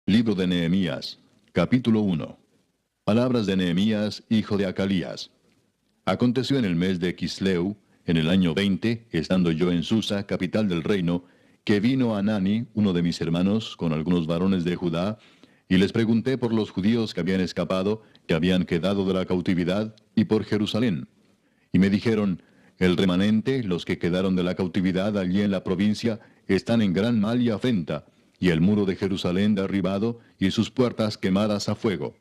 Libro de Nehemías, capítulo 1. Palabras de Nehemías, hijo de Acalías. Aconteció en el mes de Quisleu, en el año 20, estando yo en Susa, capital del reino, que vino Hanani, uno de mis hermanos, con algunos varones de Judá, y les pregunté por los judíos que habían escapado, que habían quedado de la cautividad, y por Jerusalén. Y me dijeron, el remanente, los que quedaron de la cautividad allí en la provincia, están en gran mal y afrenta, y el muro de Jerusalén derribado, y sus puertas quemadas a fuego.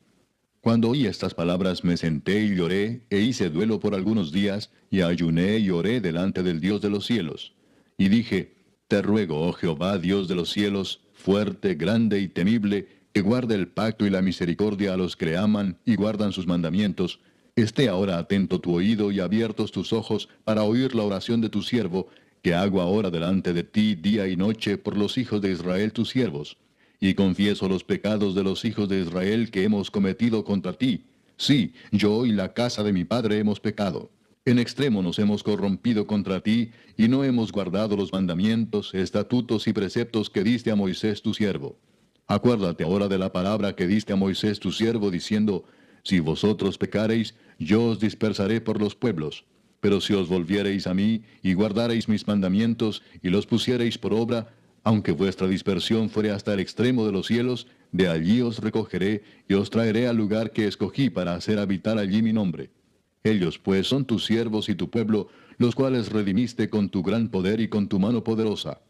Cuando oí estas palabras me senté y lloré, e hice duelo por algunos días, y ayuné y oré delante del Dios de los cielos. Y dije, te ruego, oh Jehová, Dios de los cielos, fuerte, grande y temible, que guarde el pacto y la misericordia a los que le aman y guardan sus mandamientos, esté ahora atento tu oído y abiertos tus ojos para oír la oración de tu siervo, que hago ahora delante de ti día y noche por los hijos de Israel tus siervos. Y confieso los pecados de los hijos de Israel que hemos cometido contra ti. Sí, yo y la casa de mi padre hemos pecado. En extremo nos hemos corrompido contra ti, y no hemos guardado los mandamientos, estatutos y preceptos que diste a Moisés tu siervo. Acuérdate ahora de la palabra que diste a Moisés tu siervo, diciendo, si vosotros pecareis, yo os dispersaré por los pueblos. Pero si os volviereis a mí, y guardareis mis mandamientos, y los pusiereis por obra, aunque vuestra dispersión fuere hasta el extremo de los cielos, de allí os recogeré, y os traeré al lugar que escogí para hacer habitar allí mi nombre. Ellos pues son tus siervos y tu pueblo, los cuales redimiste con tu gran poder y con tu mano poderosa.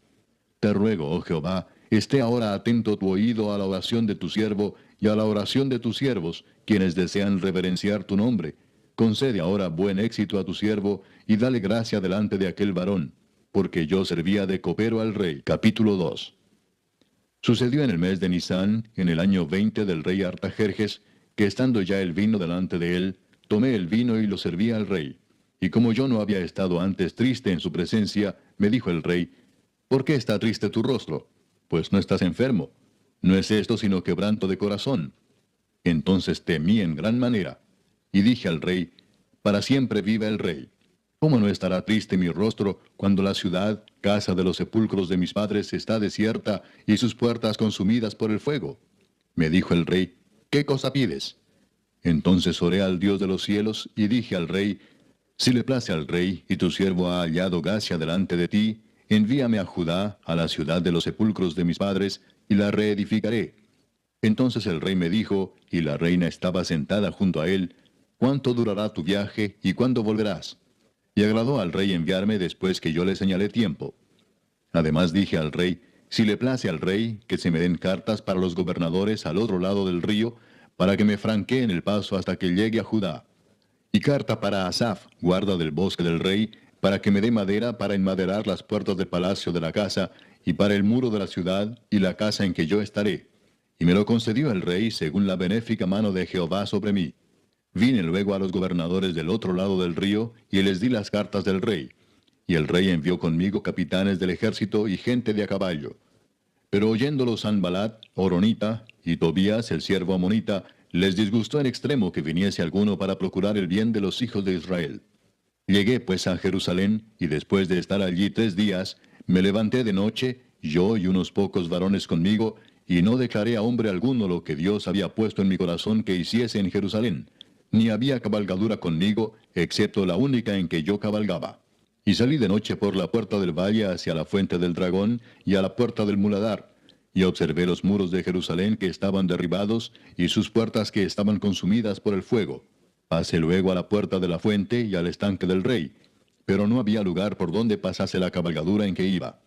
Te ruego, oh Jehová, esté ahora atento tu oído a la oración de tu siervo y a la oración de tus siervos, quienes desean reverenciar tu nombre. Concede ahora buen éxito a tu siervo, y dale gracia delante de aquel varón, porque yo servía de copero al rey. Capítulo 2. Sucedió en el mes de Nisán, en el año 20 del rey Artajerjes, que estando ya el vino delante de él, tomé el vino y lo serví al rey. Y como yo no había estado antes triste en su presencia, me dijo el rey, ¿por qué está triste tu rostro? Pues no estás enfermo. No es esto sino quebranto de corazón. Entonces temí en gran manera. Y dije al rey, para siempre viva el rey. ¿Cómo no estará triste mi rostro cuando la ciudad, casa de los sepulcros de mis padres, está desierta y sus puertas consumidas por el fuego? Me dijo el rey, ¿qué cosa pides? Entonces oré al Dios de los cielos y dije al rey, si le place al rey y tu siervo ha hallado gracia delante de ti, envíame a Judá, a la ciudad de los sepulcros de mis padres, y la reedificaré. Entonces el rey me dijo, y la reina estaba sentada junto a él, ¿cuánto durará tu viaje y cuándo volverás? Y agradó al rey enviarme después que yo le señalé tiempo. Además dije al rey, si le place al rey, que se me den cartas para los gobernadores al otro lado del río, para que me franqueen el paso hasta que llegue a Judá. Y carta para Asaf, guarda del bosque del rey, para que me dé madera para enmaderar las puertas del palacio de la casa, y para el muro de la ciudad, y la casa en que yo estaré. Y me lo concedió el rey según la benéfica mano de Jehová sobre mí. Vine luego a los gobernadores del otro lado del río, y les di las cartas del rey. Y el rey envió conmigo capitanes del ejército y gente de a caballo. Pero oyéndolo Sanbalat, Horonita, y Tobías, el siervo amonita, les disgustó en extremo que viniese alguno para procurar el bien de los hijos de Israel. Llegué pues a Jerusalén, y después de estar allí 3 días, me levanté de noche, yo y unos pocos varones conmigo, y no declaré a hombre alguno lo que Dios había puesto en mi corazón que hiciese en Jerusalén, ni había cabalgadura conmigo, excepto la única en que yo cabalgaba. Y salí de noche por la puerta del valle hacia la fuente del dragón y a la puerta del muladar, y observé los muros de Jerusalén que estaban derribados, y sus puertas que estaban consumidas por el fuego. Pasé luego a la puerta de la fuente y al estanque del rey, pero no había lugar por donde pasase la cabalgadura en que iba.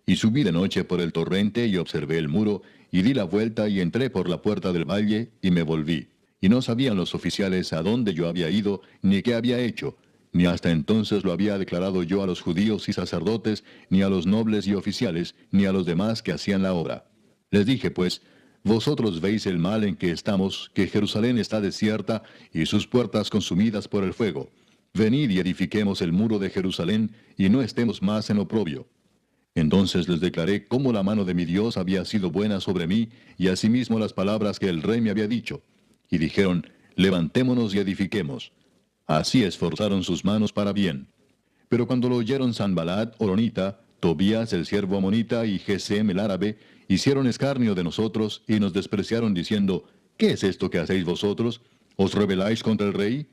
Y subí de noche por el torrente y observé el muro, y di la vuelta y entré por la puerta del valle, y me volví. Y no sabían los oficiales a dónde yo había ido, ni qué había hecho, ni hasta entonces lo había declarado yo a los judíos y sacerdotes, ni a los nobles y oficiales, ni a los demás que hacían la obra. Les dije pues, vosotros veis el mal en que estamos, que Jerusalén está desierta, y sus puertas consumidas por el fuego. Venid y edifiquemos el muro de Jerusalén, y no estemos más en oprobio. Entonces les declaré cómo la mano de mi Dios había sido buena sobre mí, y asimismo las palabras que el rey me había dicho. Y dijeron, levantémonos y edifiquemos. Así esforzaron sus manos para bien. Pero cuando lo oyeron Sanbalat, Horonita, Tobías el siervo amonita y Gesem el árabe, hicieron escarnio de nosotros y nos despreciaron diciendo, ¿qué es esto que hacéis vosotros? ¿Os rebeláis contra el rey?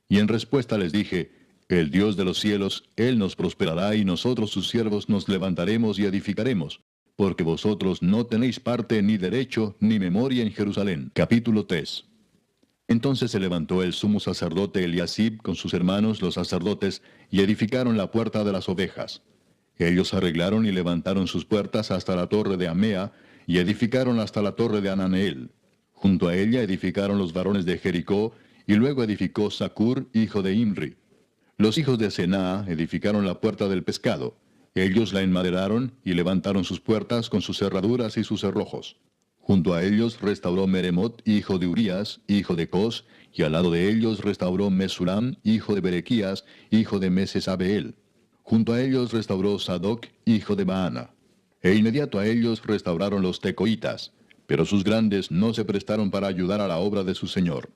Y en respuesta les dije, el Dios de los cielos, Él nos prosperará y nosotros sus siervos nos levantaremos y edificaremos, porque vosotros no tenéis parte ni derecho ni memoria en Jerusalén. Capítulo 3. Entonces se levantó el sumo sacerdote Eliasib con sus hermanos los sacerdotes y edificaron la puerta de las ovejas. Ellos arreglaron y levantaron sus puertas hasta la torre de Amea y edificaron hasta la torre de Ananeel. Junto a ella edificaron los varones de Jericó y luego edificó Zacur, hijo de Imri. Los hijos de Senaa edificaron la puerta del pescado. Ellos la enmaderaron y levantaron sus puertas con sus cerraduras y sus cerrojos. Junto a ellos restauró Meremot, hijo de Urías, hijo de Cos, y al lado de ellos restauró Mesulam, hijo de Berequías, hijo de Mesesabeel. Junto a ellos restauró Sadoc, hijo de Baana. E inmediato a ellos restauraron los tecoitas, pero sus grandes no se prestaron para ayudar a la obra de su señor.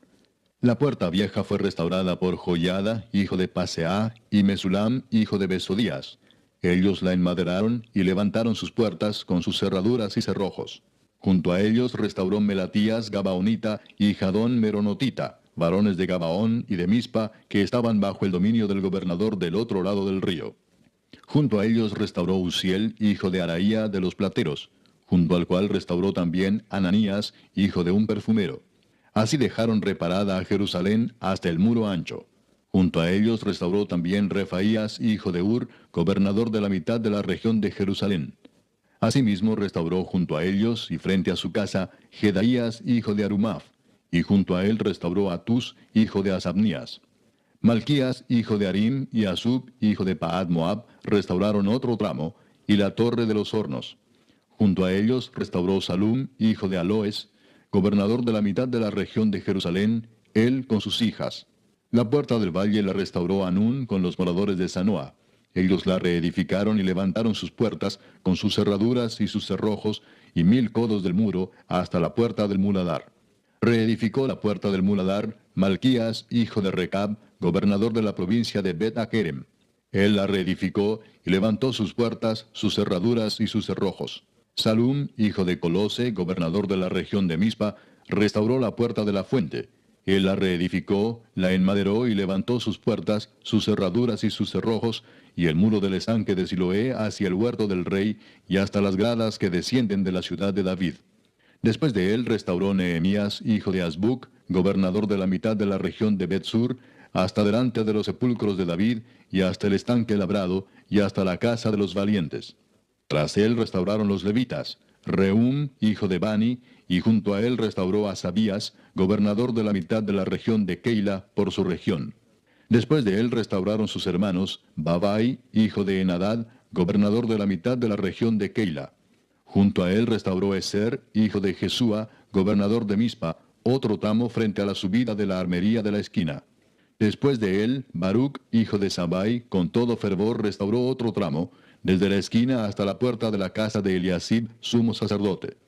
La puerta vieja fue restaurada por Joiada, hijo de Paseah, y Mesulam, hijo de Besodías. Ellos la enmaderaron y levantaron sus puertas con sus cerraduras y cerrojos. Junto a ellos restauró Melatías Gabaonita y Jadón Meronotita, varones de Gabaón y de Mispa, que estaban bajo el dominio del gobernador del otro lado del río. Junto a ellos restauró Uziel, hijo de Araía de los plateros, junto al cual restauró también Ananías, hijo de un perfumero. Así dejaron reparada a Jerusalén hasta el muro ancho. Junto a ellos restauró también Refaías, hijo de Ur, gobernador de la mitad de la región de Jerusalén. Asimismo restauró junto a ellos y frente a su casa Jedaías, hijo de Arumaf, y junto a él restauró Atus, hijo de Asabnías. Malquías, hijo de Arim, y Asub, hijo de Paad Moab, restauraron otro tramo, y la torre de los hornos. Junto a ellos restauró Salum, hijo de Aloes, gobernador de la mitad de la región de Jerusalén, él con sus hijas. La puerta del valle la restauró Anún con los moradores de Sanoa. Ellos la reedificaron y levantaron sus puertas con sus cerraduras y sus cerrojos y 1000 codos del muro hasta la puerta del muladar. Reedificó la puerta del muladar Malquías, hijo de Recab, gobernador de la provincia de Bet-Akerem. Él la reedificó y levantó sus puertas, sus cerraduras y sus cerrojos. Salum, hijo de Colose, gobernador de la región de Mispa, restauró la puerta de la fuente. Él la reedificó, la enmaderó y levantó sus puertas, sus cerraduras y sus cerrojos, y el muro del estanque de Siloé hacia el huerto del rey, y hasta las gradas que descienden de la ciudad de David. Después de él restauró Nehemías, hijo de Azbuc, gobernador de la mitad de la región de Bet-Sur, hasta delante de los sepulcros de David, y hasta el estanque labrado, y hasta la casa de los valientes. Tras él restauraron los levitas, Rehum, hijo de Bani, y junto a él restauró a Sabías, gobernador de la mitad de la región de Keila, por su región. Después de él restauraron sus hermanos, Babai, hijo de Enadad, gobernador de la mitad de la región de Keila. Junto a él restauró Eser, hijo de Jesúa, gobernador de Mispa, otro tramo frente a la subida de la armería de la esquina. Después de él, Baruc, hijo de Sabai, con todo fervor restauró otro tramo, desde la esquina hasta la puerta de la casa de Eliasib, sumo sacerdote.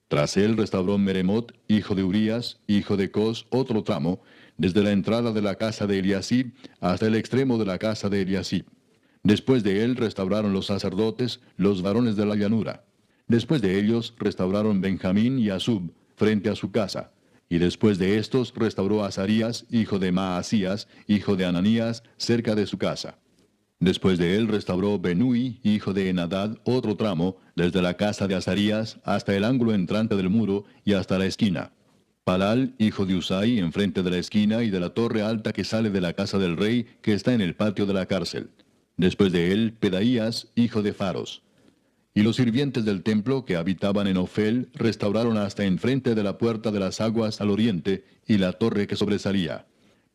Tras él restauró Meremot, hijo de Urías, hijo de Cos, otro tramo, desde la entrada de la casa de Eliasib hasta el extremo de la casa de Eliasib. Después de él restauraron los sacerdotes, los varones de la llanura. Después de ellos restauraron Benjamín y Asub, frente a su casa. Y después de estos restauró Azarías, hijo de Maasías, hijo de Ananías, cerca de su casa. Después de él restauró Benui, hijo de Enadad, otro tramo, desde la casa de Azarías hasta el ángulo entrante del muro y hasta la esquina. Palal, hijo de Usai, enfrente de la esquina y de la torre alta que sale de la casa del rey, que está en el patio de la cárcel. Después de él, Pedaías, hijo de Faros. Y los sirvientes del templo que habitaban en Ofel restauraron hasta enfrente de la puerta de las aguas al oriente y la torre que sobresalía.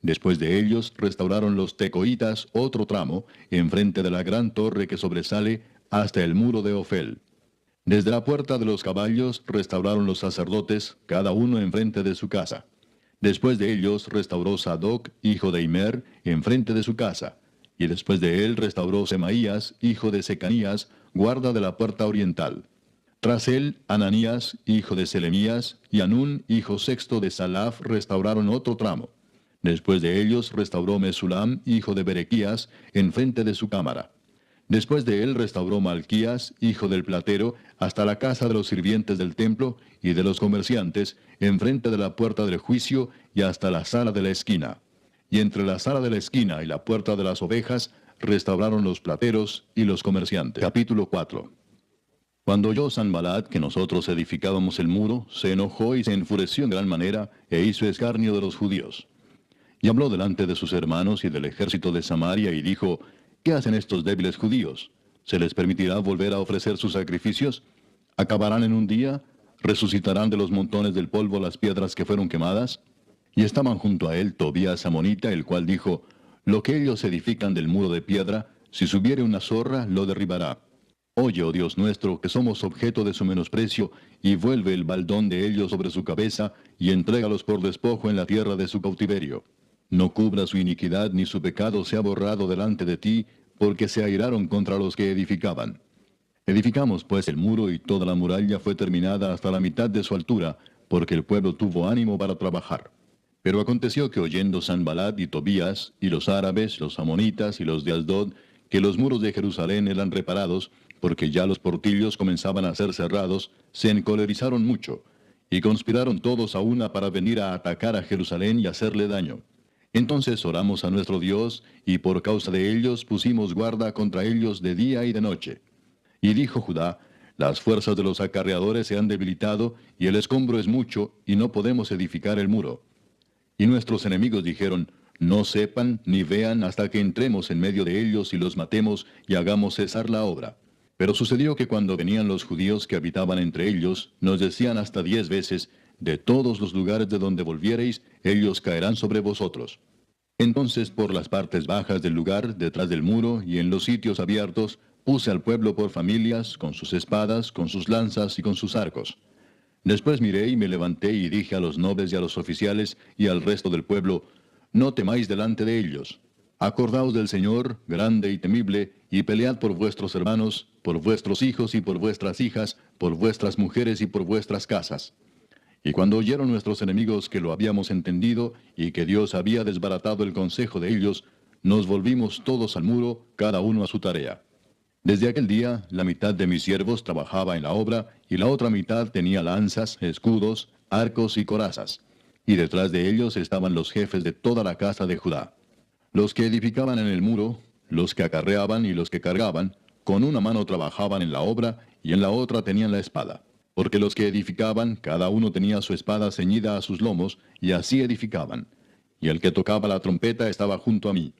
Después de ellos restauraron los tecoitas otro tramo, enfrente de la gran torre que sobresale hasta el muro de Ofel. Desde la puerta de los caballos restauraron los sacerdotes, cada uno enfrente de su casa. Después de ellos restauró Sadoc, hijo de Imer, enfrente de su casa. Y después de él restauró Semaías, hijo de Secanías, guarda de la puerta oriental. Tras él, Ananías, hijo de Selemías, y Anún, hijo sexto de Salaf, restauraron otro tramo. Después de ellos restauró Mesulam, hijo de Berequías, enfrente de su cámara. Después de él restauró Malquías, hijo del platero, hasta la casa de los sirvientes del templo y de los comerciantes, enfrente de la puerta del juicio y hasta la sala de la esquina. Y entre la sala de la esquina y la puerta de las ovejas, restauraron los plateros y los comerciantes. Capítulo 4. Cuando oyó Sanballat que nosotros edificábamos el muro, se enojó y se enfureció en gran manera, e hizo escarnio de los judíos. Y habló delante de sus hermanos y del ejército de Samaria, y dijo, ¿qué hacen estos débiles judíos? ¿Se les permitirá volver a ofrecer sus sacrificios? ¿Acabarán en un día? ¿Resucitarán de los montones del polvo las piedras que fueron quemadas? Y estaban junto a él Tobías amonita, el cual dijo, lo que ellos edifican del muro de piedra, si subiere una zorra, lo derribará. Oye, oh Dios nuestro, que somos objeto de su menosprecio, y vuelve el baldón de ellos sobre su cabeza, y entrégalos por despojo en la tierra de su cautiverio. No cubra su iniquidad, ni su pecado sea borrado delante de ti, porque se airaron contra los que edificaban. Edificamos pues el muro, y toda la muralla fue terminada hasta la mitad de su altura, porque el pueblo tuvo ánimo para trabajar. Pero aconteció que oyendo Sanballat y Tobías, y los árabes, los amonitas y los de Asdod, que los muros de Jerusalén eran reparados, porque ya los portillos comenzaban a ser cerrados, se encolerizaron mucho, y conspiraron todos a una para venir a atacar a Jerusalén y hacerle daño. Entonces oramos a nuestro Dios, y por causa de ellos pusimos guarda contra ellos de día y de noche. Y dijo Judá, las fuerzas de los acarreadores se han debilitado, y el escombro es mucho, y no podemos edificar el muro. Y nuestros enemigos dijeron, no sepan ni vean hasta que entremos en medio de ellos y los matemos y hagamos cesar la obra. Pero sucedió que cuando venían los judíos que habitaban entre ellos, nos decían hasta 10 veces, de todos los lugares de donde volviereis, ellos caerán sobre vosotros. Entonces por las partes bajas del lugar, detrás del muro y en los sitios abiertos, puse al pueblo por familias, con sus espadas, con sus lanzas y con sus arcos. Después miré y me levanté y dije a los nobles y a los oficiales y al resto del pueblo, no temáis delante de ellos. Acordaos del Señor, grande y temible, y pelead por vuestros hermanos, por vuestros hijos y por vuestras hijas, por vuestras mujeres y por vuestras casas. Y cuando oyeron nuestros enemigos que lo habíamos entendido, y que Dios había desbaratado el consejo de ellos, nos volvimos todos al muro, cada uno a su tarea. Desde aquel día, la mitad de mis siervos trabajaba en la obra, y la otra mitad tenía lanzas, escudos, arcos y corazas. Y detrás de ellos estaban los jefes de toda la casa de Judá. Los que edificaban en el muro, los que acarreaban y los que cargaban, con una mano trabajaban en la obra, y en la otra tenían la espada. Porque los que edificaban, cada uno tenía su espada ceñida a sus lomos, y así edificaban. Y el que tocaba la trompeta estaba junto a mí.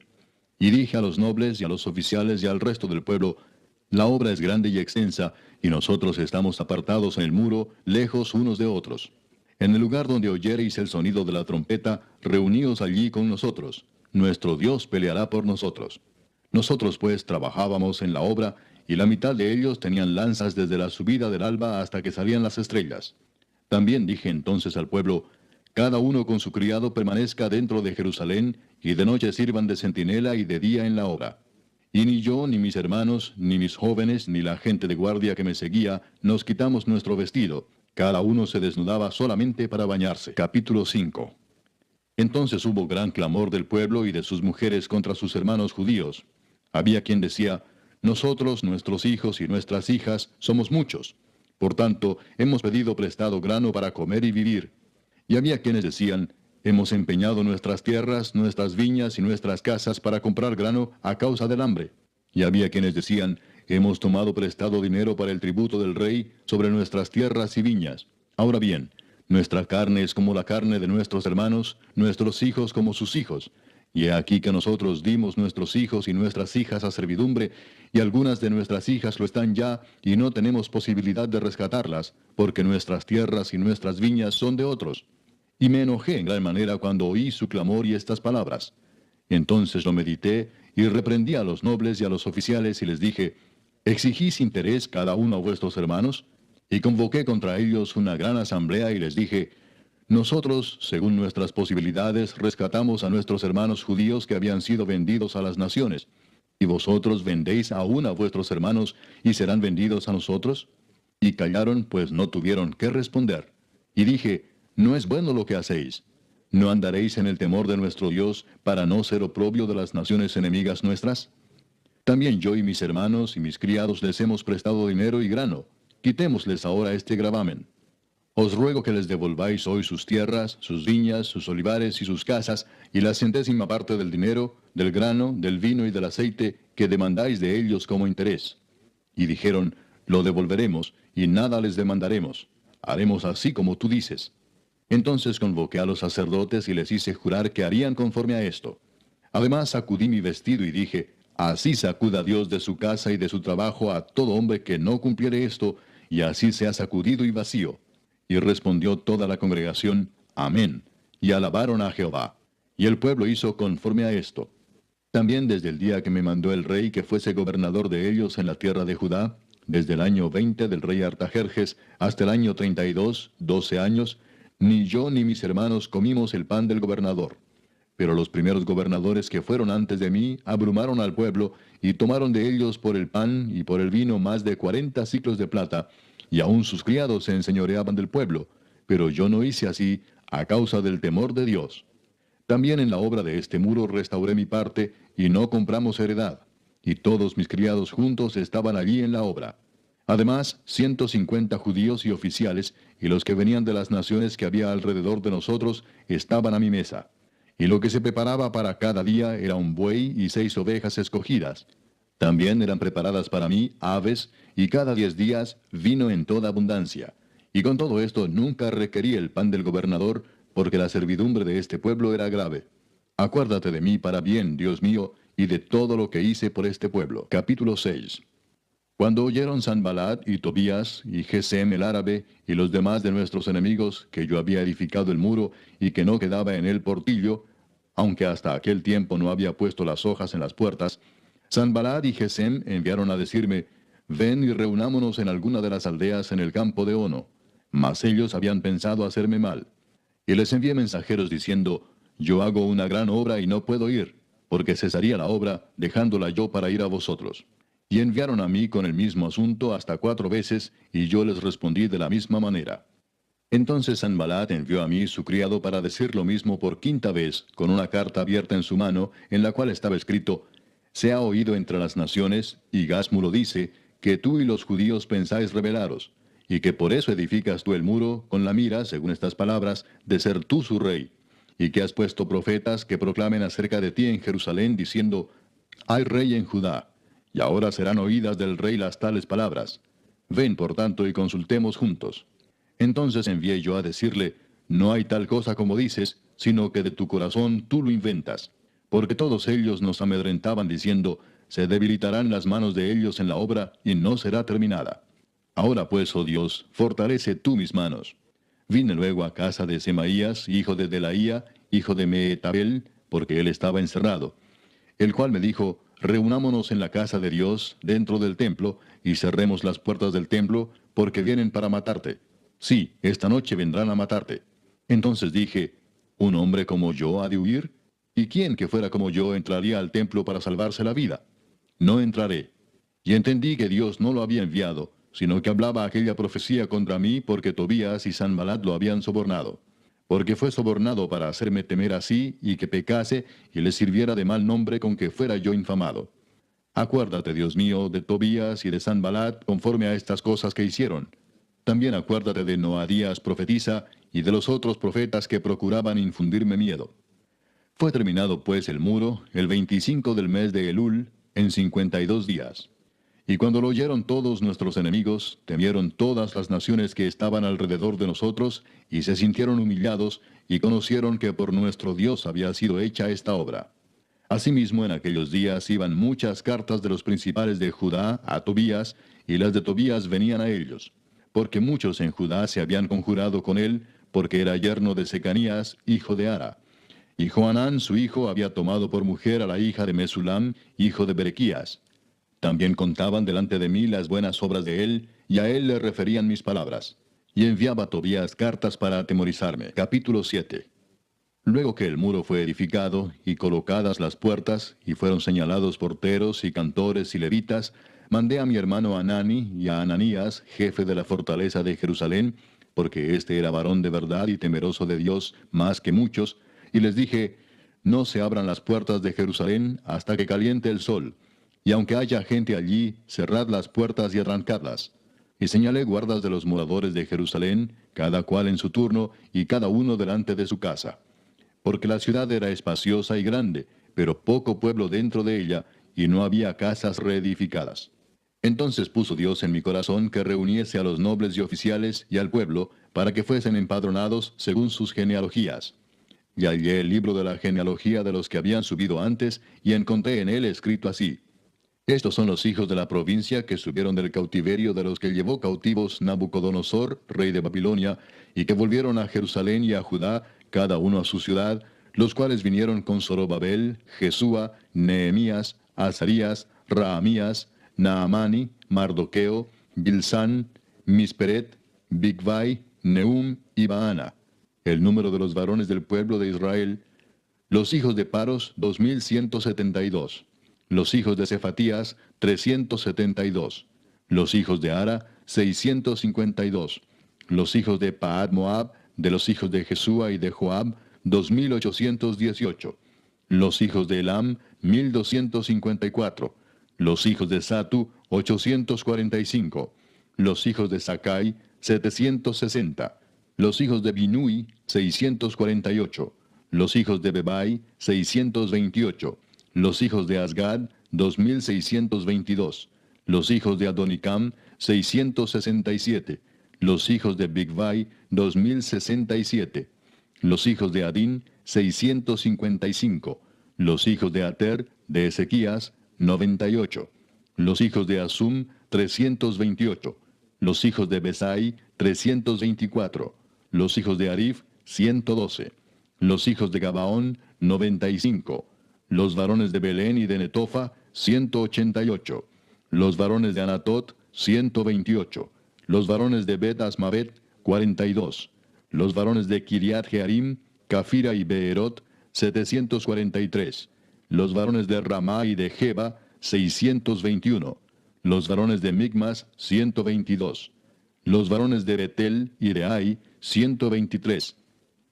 Y dije a los nobles y a los oficiales y al resto del pueblo, la obra es grande y extensa, y nosotros estamos apartados en el muro, lejos unos de otros. En el lugar donde oyereis el sonido de la trompeta, reuníos allí con nosotros. Nuestro Dios peleará por nosotros. Nosotros pues trabajábamos en la obra, y la mitad de ellos tenían lanzas desde la subida del alba hasta que salían las estrellas. También dije entonces al pueblo, cada uno con su criado permanezca dentro de Jerusalén, y de noche sirvan de centinela y de día en la obra. Y ni yo, ni mis hermanos, ni mis jóvenes, ni la gente de guardia que me seguía, nos quitamos nuestro vestido. Cada uno se desnudaba solamente para bañarse. Capítulo 5. Entonces hubo gran clamor del pueblo y de sus mujeres contra sus hermanos judíos. Había quien decía, nosotros, nuestros hijos y nuestras hijas, somos muchos. Por tanto, hemos pedido prestado grano para comer y vivir. Y había quienes decían, hemos empeñado nuestras tierras, nuestras viñas y nuestras casas para comprar grano a causa del hambre. Y había quienes decían, hemos tomado prestado dinero para el tributo del rey sobre nuestras tierras y viñas. Ahora bien, nuestra carne es como la carne de nuestros hermanos, nuestros hijos como sus hijos. Y he aquí que nosotros dimos nuestros hijos y nuestras hijas a servidumbre, y algunas de nuestras hijas lo están ya, y no tenemos posibilidad de rescatarlas, porque nuestras tierras y nuestras viñas son de otros. Y me enojé en gran manera cuando oí su clamor y estas palabras. Entonces lo medité, y reprendí a los nobles y a los oficiales, y les dije, ¿exigís interés cada uno a vuestros hermanos? Y convoqué contra ellos una gran asamblea, y les dije, nosotros, según nuestras posibilidades, rescatamos a nuestros hermanos judíos que habían sido vendidos a las naciones. ¿Y vosotros vendéis aún a vuestros hermanos y serán vendidos a nosotros? Y callaron, pues no tuvieron qué responder. Y dije, no es bueno lo que hacéis. ¿No andaréis en el temor de nuestro Dios para no ser oprobio de las naciones enemigas nuestras? También yo y mis hermanos y mis criados les hemos prestado dinero y grano. Quitémosles ahora este gravamen. Os ruego que les devolváis hoy sus tierras, sus viñas, sus olivares y sus casas, y la centésima parte del dinero, del grano, del vino y del aceite que demandáis de ellos como interés. Y dijeron, lo devolveremos, y nada les demandaremos. Haremos así como tú dices. Entonces convoqué a los sacerdotes y les hice jurar que harían conforme a esto. Además sacudí mi vestido y dije, así sacuda Dios de su casa y de su trabajo a todo hombre que no cumpliere esto, y así sea sacudido y vacío. Y respondió toda la congregación, Amén, y alabaron a Jehová. Y el pueblo hizo conforme a esto. También desde el día que me mandó el rey que fuese gobernador de ellos en la tierra de Judá, desde el año 20 del rey Artajerjes hasta el año 32, 12 años, ni yo ni mis hermanos comimos el pan del gobernador. Pero los primeros gobernadores que fueron antes de mí abrumaron al pueblo, y tomaron de ellos por el pan y por el vino más de 40 siclos de plata, y aun sus criados se enseñoreaban del pueblo, pero yo no hice así a causa del temor de Dios. También en la obra de este muro restauré mi parte, y no compramos heredad, y todos mis criados juntos estaban allí en la obra. Además, 150 judíos y oficiales, y los que venían de las naciones que había alrededor de nosotros, estaban a mi mesa. Y lo que se preparaba para cada día era un buey y 6 ovejas escogidas. También eran preparadas para mí aves, y cada 10 días vino en toda abundancia. Y con todo esto nunca requerí el pan del gobernador, porque la servidumbre de este pueblo era grave. Acuérdate de mí para bien, Dios mío, y de todo lo que hice por este pueblo. Capítulo 6. Cuando oyeron Sanballat y Tobías y Gesem el árabe y los demás de nuestros enemigos que yo había edificado el muro y que no quedaba en él portillo, aunque hasta aquel tiempo no había puesto las hojas en las puertas, Sanballat y Gesem enviaron a decirme, ven y reunámonos en alguna de las aldeas en el campo de Ono. Mas ellos habían pensado hacerme mal. Y les envié mensajeros diciendo, yo hago una gran obra y no puedo ir, porque cesaría la obra, dejándola yo para ir a vosotros. Y enviaron a mí con el mismo asunto hasta 4 veces, y yo les respondí de la misma manera. Entonces Sanballat envió a mí su criado para decir lo mismo por 5ª vez, con una carta abierta en su mano, en la cual estaba escrito, se ha oído entre las naciones, y Gasmu lo dice, que tú y los judíos pensáis rebelaros, y que por eso edificas tú el muro, con la mira, según estas palabras, de ser tú su rey, y que has puesto profetas que proclamen acerca de ti en Jerusalén, diciendo, hay rey en Judá. Y ahora serán oídas del rey las tales palabras. Ven, por tanto, y consultemos juntos. Entonces envié yo a decirle, no hay tal cosa como dices, sino que de tu corazón tú lo inventas. Porque todos ellos nos amedrentaban diciendo, se debilitarán las manos de ellos en la obra, y no será terminada. Ahora pues, oh Dios, fortalece tú mis manos. Vine luego a casa de Semaías, hijo de Delaía, hijo de Mehetabel, porque él estaba encerrado, el cual me dijo, reunámonos en la casa de Dios, dentro del templo, y cerremos las puertas del templo, porque vienen para matarte. Sí, esta noche vendrán a matarte. Entonces dije, ¿un hombre como yo ha de huir? ¿Y quién que fuera como yo entraría al templo para salvarse la vida? No entraré. Y entendí que Dios no lo había enviado, sino que hablaba aquella profecía contra mí porque Tobías y Sanballat lo habían sobornado. Porque fue sobornado para hacerme temer así y que pecase y le sirviera de mal nombre con que fuera yo infamado. Acuérdate, Dios mío, de Tobías y de Sanballat conforme a estas cosas que hicieron. También acuérdate de Noadías profetisa y de los otros profetas que procuraban infundirme miedo. Fue terminado pues el muro el 25 del mes de Elul en 52 días. Y cuando lo oyeron todos nuestros enemigos, temieron todas las naciones que estaban alrededor de nosotros, y se sintieron humillados, y conocieron que por nuestro Dios había sido hecha esta obra. Asimismo, en aquellos días iban muchas cartas de los principales de Judá a Tobías, y las de Tobías venían a ellos, porque muchos en Judá se habían conjurado con él, porque era yerno de Secanías, hijo de Ara. Y Johanán su hijo había tomado por mujer a la hija de Mesulam, hijo de Berequías. También contaban delante de mí las buenas obras de él, y a él le referían mis palabras. Y enviaba a Tobías cartas para atemorizarme. Capítulo 7. Luego que el muro fue edificado, y colocadas las puertas, y fueron señalados porteros y cantores y levitas, mandé a mi hermano Anani y a Ananías, jefe de la fortaleza de Jerusalén, porque éste era varón de verdad y temeroso de Dios más que muchos, y les dije, no se abran las puertas de Jerusalén hasta que caliente el sol, Y aunque haya gente allí, cerrad las puertas y arrancadlas. Y señalé guardas de los moradores de Jerusalén, cada cual en su turno, y cada uno delante de su casa. Porque la ciudad era espaciosa y grande, pero poco pueblo dentro de ella, y no había casas reedificadas. Entonces puso Dios en mi corazón que reuniese a los nobles y oficiales y al pueblo, para que fuesen empadronados según sus genealogías. Y hallé el libro de la genealogía de los que habían subido antes, y encontré en él escrito así: Estos son los hijos de la provincia que subieron del cautiverio de los que llevó cautivos Nabucodonosor, rey de Babilonia, y que volvieron a Jerusalén y a Judá, cada uno a su ciudad, los cuales vinieron con Zorobabel, Jesúa, Nehemías, Azarías, Raamías, Naamani, Mardoqueo, Bilsán, Misperet, Bigvai, Nehum y Baana. El número de los varones del pueblo de Israel, los hijos de Paros, 2172. Los hijos de Cefatías, 372. Los hijos de Ara, 652. Los hijos de Paad Moab, de los hijos de Jesúa y de Joab, 2818. Los hijos de Elam, 1254. Los hijos de Satu, 845. Los hijos de Sakai, 760. Los hijos de Binui, 648. Los hijos de Bebai, 628. Los hijos de Asgad, 2622. Los hijos de Adonicam, 667. Los hijos de Bigvai, 2067. Los hijos de Adín, 655. Los hijos de Ater, de Ezequías, 98. Los hijos de Asum, 328. Los hijos de Besai, 324. Los hijos de Arif, 112. Los hijos de Gabaón, 95. Los varones de Belén y de Netofa, 188. Los varones de Anatot, 128. Los varones de Bet Asmavet, 42. Los varones de Kiriat Jearim, Cafira y Beerot, 743. Los varones de Ramá y de Jeba, 621. Los varones de Migmas, 122. Los varones de Betel y de Ai, 123.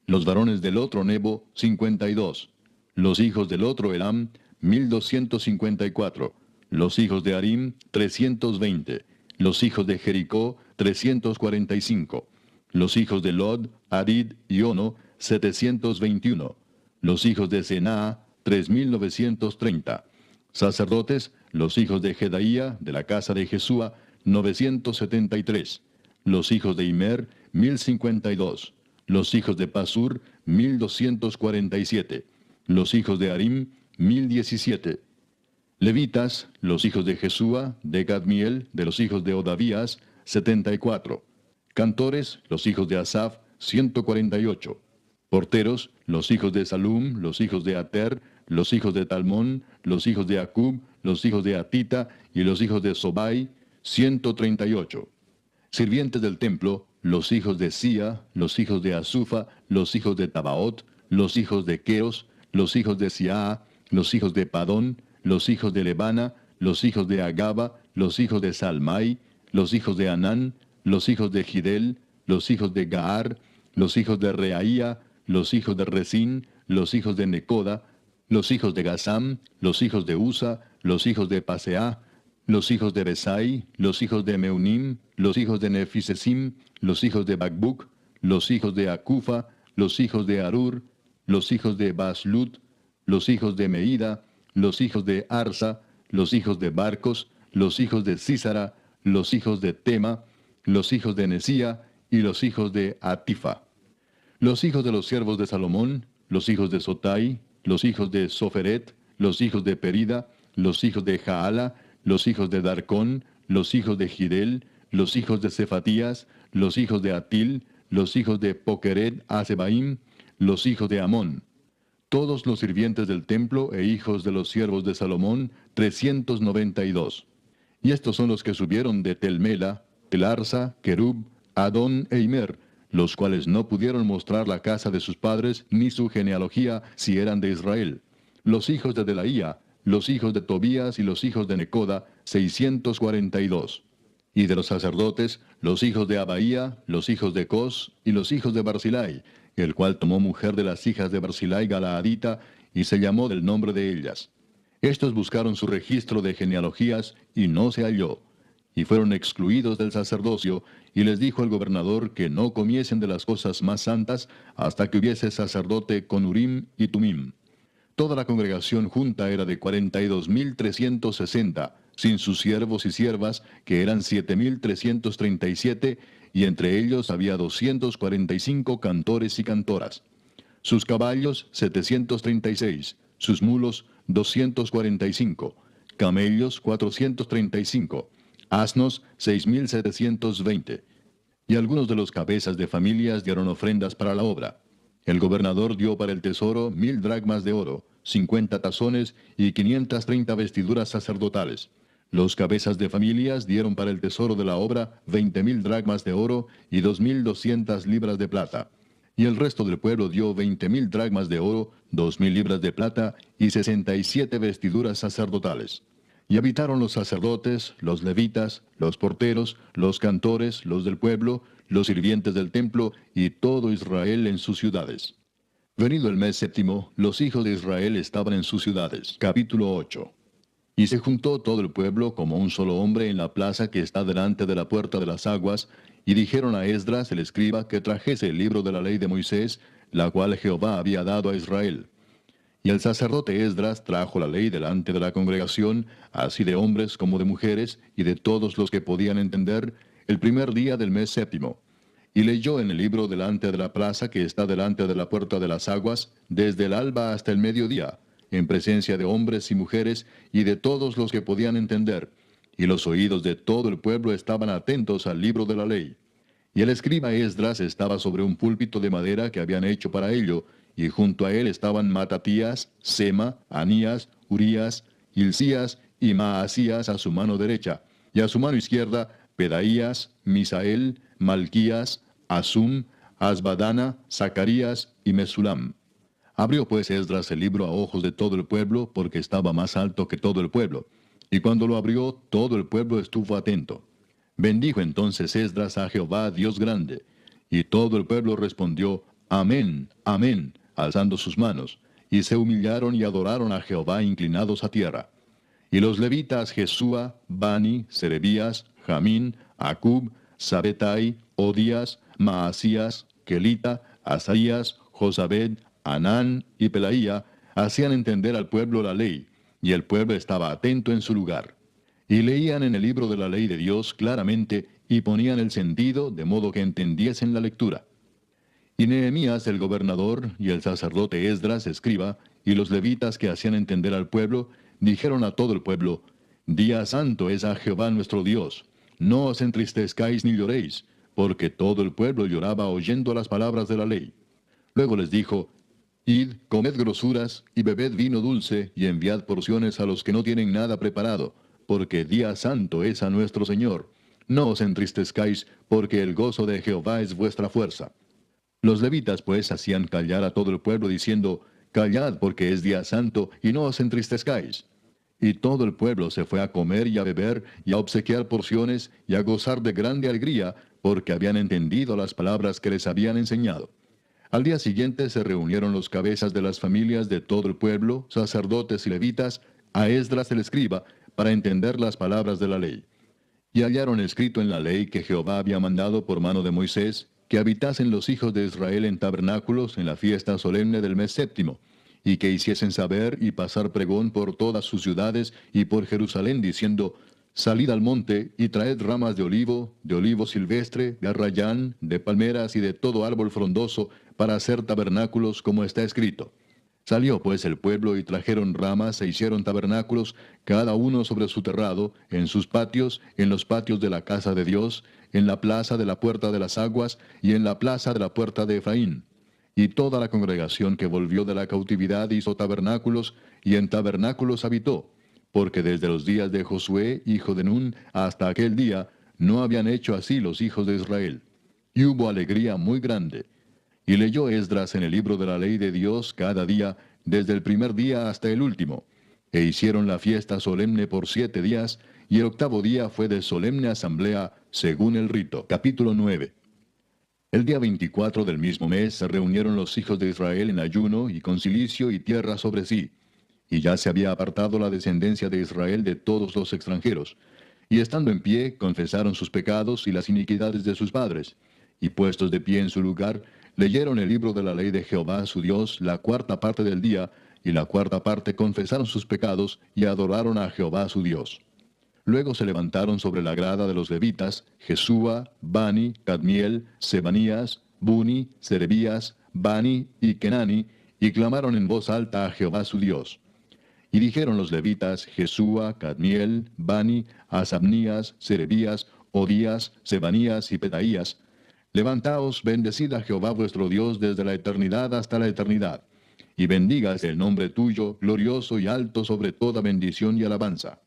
Los varones del otro Nebo, 52. Los hijos del otro Elam, 1254. Los hijos de Arim, 320. Los hijos de Jericó, 345. Los hijos de Lod, Adid y Ono, 721. Los hijos de Senaa, 3930. Sacerdotes, los hijos de Jedaía, de la casa de Jesúa, 973. Los hijos de Imer, 1052. Los hijos de Pasur, 1247. Los hijos de Arim, 1017. Levitas, los hijos de Jesúa, de Gadmiel, de los hijos de Odavías, 74. Cantores, los hijos de Asaf, 148. Porteros, los hijos de Salum, los hijos de Ater, los hijos de Talmón, los hijos de Acub, los hijos de Atita y los hijos de Sobai, 138. Sirvientes del templo, los hijos de Sia, los hijos de Asufa, los hijos de Tabaot, los hijos de Queos, los hijos de Siaa, los hijos de Padón, los hijos de Lebana, los hijos de Agaba, los hijos de Salmai, los hijos de Anán, los hijos de Gidel, los hijos de Gaar, los hijos de Reaía, los hijos de Resín, los hijos de Necoda, los hijos de Gazam, los hijos de Usa, los hijos de Paseah, los hijos de Besai, los hijos de Meunim, los hijos de Nefisesim, los hijos de Bakbuk, los hijos de Acufa, los hijos de Arur, los hijos de Baslut, los hijos de Meida, los hijos de Arsa, los hijos de Barcos, los hijos de Císara, los hijos de Tema, los hijos de Nesía y los hijos de Atifa. Los hijos de los siervos de Salomón, los hijos de Sotai, los hijos de Soferet, los hijos de Perida, los hijos de Jaala, los hijos de Darcón, los hijos de Gidel, los hijos de Cefatías, los hijos de Atil, los hijos de Pokeret Asebaim, los hijos de Amón. Todos los sirvientes del templo e hijos de los siervos de Salomón, 392. Y estos son los que subieron de Telmela, Telarsa, Kerub, Adón e Imer, los cuales no pudieron mostrar la casa de sus padres ni su genealogía si eran de Israel. Los hijos de Delaía, los hijos de Tobías y los hijos de Necoda, 642. Y de los sacerdotes, los hijos de Abaía, los hijos de Cos y los hijos de Barzilai, el cual tomó mujer de las hijas de Barzilai Galaadita, y se llamó del nombre de ellas. Estos buscaron su registro de genealogías y no se halló, y fueron excluidos del sacerdocio, y les dijo el gobernador que no comiesen de las cosas más santas hasta que hubiese sacerdote con Urim y Tumim. Toda la congregación junta era de 42.360, sin sus siervos y siervas, que eran 7.337, y entre ellos había 245 cantores y cantoras. Sus caballos 736, sus mulos 245, camellos 435, asnos 6.720. Y algunos de los cabezas de familias dieron ofrendas para la obra. El gobernador dio para el tesoro 1.000 dracmas de oro, 50 tazones y 530 vestiduras sacerdotales. Los cabezas de familias dieron para el tesoro de la obra 20.000 dracmas de oro y 2.200 libras de plata. Y el resto del pueblo dio 20.000 dracmas de oro, 2.000 libras de plata y 67 vestiduras sacerdotales. Y habitaron los sacerdotes, los levitas, los porteros, los cantores, los del pueblo, los sirvientes del templo y todo Israel en sus ciudades. Venido el mes séptimo, los hijos de Israel estaban en sus ciudades. Capítulo 8. Y se juntó todo el pueblo como un solo hombre en la plaza que está delante de la puerta de las aguas, y dijeron a Esdras el escriba que trajese el libro de la ley de Moisés, la cual Jehová había dado a Israel. Y el sacerdote Esdras trajo la ley delante de la congregación, así de hombres como de mujeres, y de todos los que podían entender, el primer día del mes séptimo. Y leyó en el libro delante de la plaza que está delante de la puerta de las aguas, desde el alba hasta el mediodía, en presencia de hombres y mujeres, y de todos los que podían entender. Y los oídos de todo el pueblo estaban atentos al libro de la ley. Y el escriba Esdras estaba sobre un púlpito de madera que habían hecho para ello, y junto a él estaban Matatías, Sema, Anías, Urías, Hilcías y Maasías a su mano derecha, y a su mano izquierda Pedaías, Misael, Malquías, Asum, Asbadana, Zacarías y Mesulam. Abrió pues Esdras el libro a ojos de todo el pueblo, porque estaba más alto que todo el pueblo. Y cuando lo abrió, todo el pueblo estuvo atento. Bendijo entonces Esdras a Jehová, Dios grande. Y todo el pueblo respondió, Amén, Amén, alzando sus manos. Y se humillaron y adoraron a Jehová inclinados a tierra. Y los levitas Jesúa, Bani, Serebías, Jamín, Acub, Sabetai, Odías, Maasías, Kelita, Asaías, Josabed, Anán y Pelaía hacían entender al pueblo la ley, y el pueblo estaba atento en su lugar. Y leían en el libro de la ley de Dios claramente, y ponían el sentido, de modo que entendiesen la lectura. Y Nehemías el gobernador, y el sacerdote Esdras escriba, y los levitas que hacían entender al pueblo, dijeron a todo el pueblo, Día santo es a Jehová nuestro Dios, no os entristezcáis ni lloréis, porque todo el pueblo lloraba oyendo las palabras de la ley. Luego les dijo, Id, comed grosuras, y bebed vino dulce, y enviad porciones a los que no tienen nada preparado, porque día santo es a nuestro Señor. No os entristezcáis, porque el gozo de Jehová es vuestra fuerza. Los levitas pues hacían callar a todo el pueblo, diciendo, Callad, porque es día santo, y no os entristezcáis. Y todo el pueblo se fue a comer y a beber, y a obsequiar porciones, y a gozar de grande alegría, porque habían entendido las palabras que les habían enseñado. Al día siguiente se reunieron los cabezas de las familias de todo el pueblo, sacerdotes y levitas, a Esdras el escriba, para entender las palabras de la ley. Y hallaron escrito en la ley que Jehová había mandado por mano de Moisés, que habitasen los hijos de Israel en tabernáculos en la fiesta solemne del mes séptimo, y que hiciesen saber y pasar pregón por todas sus ciudades y por Jerusalén, diciendo, Salid al monte y traed ramas de olivo silvestre, de arrayán, de palmeras y de todo árbol frondoso, para hacer tabernáculos como está escrito. Salió pues el pueblo y trajeron ramas e hicieron tabernáculos, cada uno sobre su terrado, en sus patios, en los patios de la casa de Dios, en la plaza de la puerta de las aguas y en la plaza de la puerta de Efraín. Y toda la congregación que volvió de la cautividad hizo tabernáculos, y en tabernáculos habitó, porque desde los días de Josué, hijo de Nun, hasta aquel día, no habían hecho así los hijos de Israel. Y hubo alegría muy grande. Y leyó Esdras en el libro de la ley de Dios cada día, desde el primer día hasta el último. E hicieron la fiesta solemne por 7 días, y el octavo día fue de solemne asamblea, según el rito. Capítulo 9. El día 24 del mismo mes se reunieron los hijos de Israel en ayuno y con cilicio y tierra sobre sí. y ya se había apartado la descendencia de Israel de todos los extranjeros. Y estando en pie, confesaron sus pecados y las iniquidades de sus padres. Y puestos de pie en su lugar, leyeron el libro de la ley de Jehová su Dios la cuarta parte del día, y la cuarta parte confesaron sus pecados y adoraron a Jehová su Dios. Luego se levantaron sobre la grada de los levitas, Jesúa, Bani, Cadmiel, Sebanías, Buni, Serebías, Bani y Kenani, y clamaron en voz alta a Jehová su Dios. Y dijeron los levitas, Jesúa, Cadmiel, Bani, Asabnías, Serebías, Odías, Sebanías y Pedaías: levantaos, bendecid a Jehová vuestro Dios desde la eternidad hasta la eternidad, y bendigas el nombre tuyo, glorioso y alto sobre toda bendición y alabanza.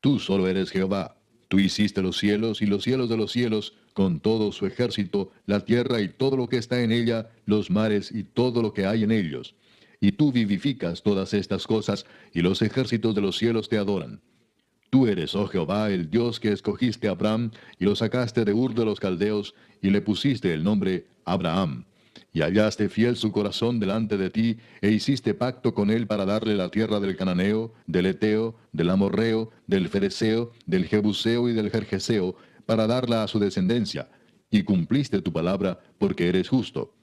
Tú solo eres Jehová. Tú hiciste los cielos y los cielos de los cielos, con todo su ejército, la tierra y todo lo que está en ella, los mares y todo lo que hay en ellos. Y tú vivificas todas estas cosas, y los ejércitos de los cielos te adoran. Tú eres, oh Jehová, el Dios que escogiste a Abraham, y lo sacaste de Ur de los Caldeos, y le pusiste el nombre Abraham. Y hallaste fiel su corazón delante de ti, e hiciste pacto con él para darle la tierra del Cananeo, del Eteo, del Amorreo, del Fereceo, del Jebuseo y del Gergeseo, para darla a su descendencia. Y cumpliste tu palabra, porque eres justo.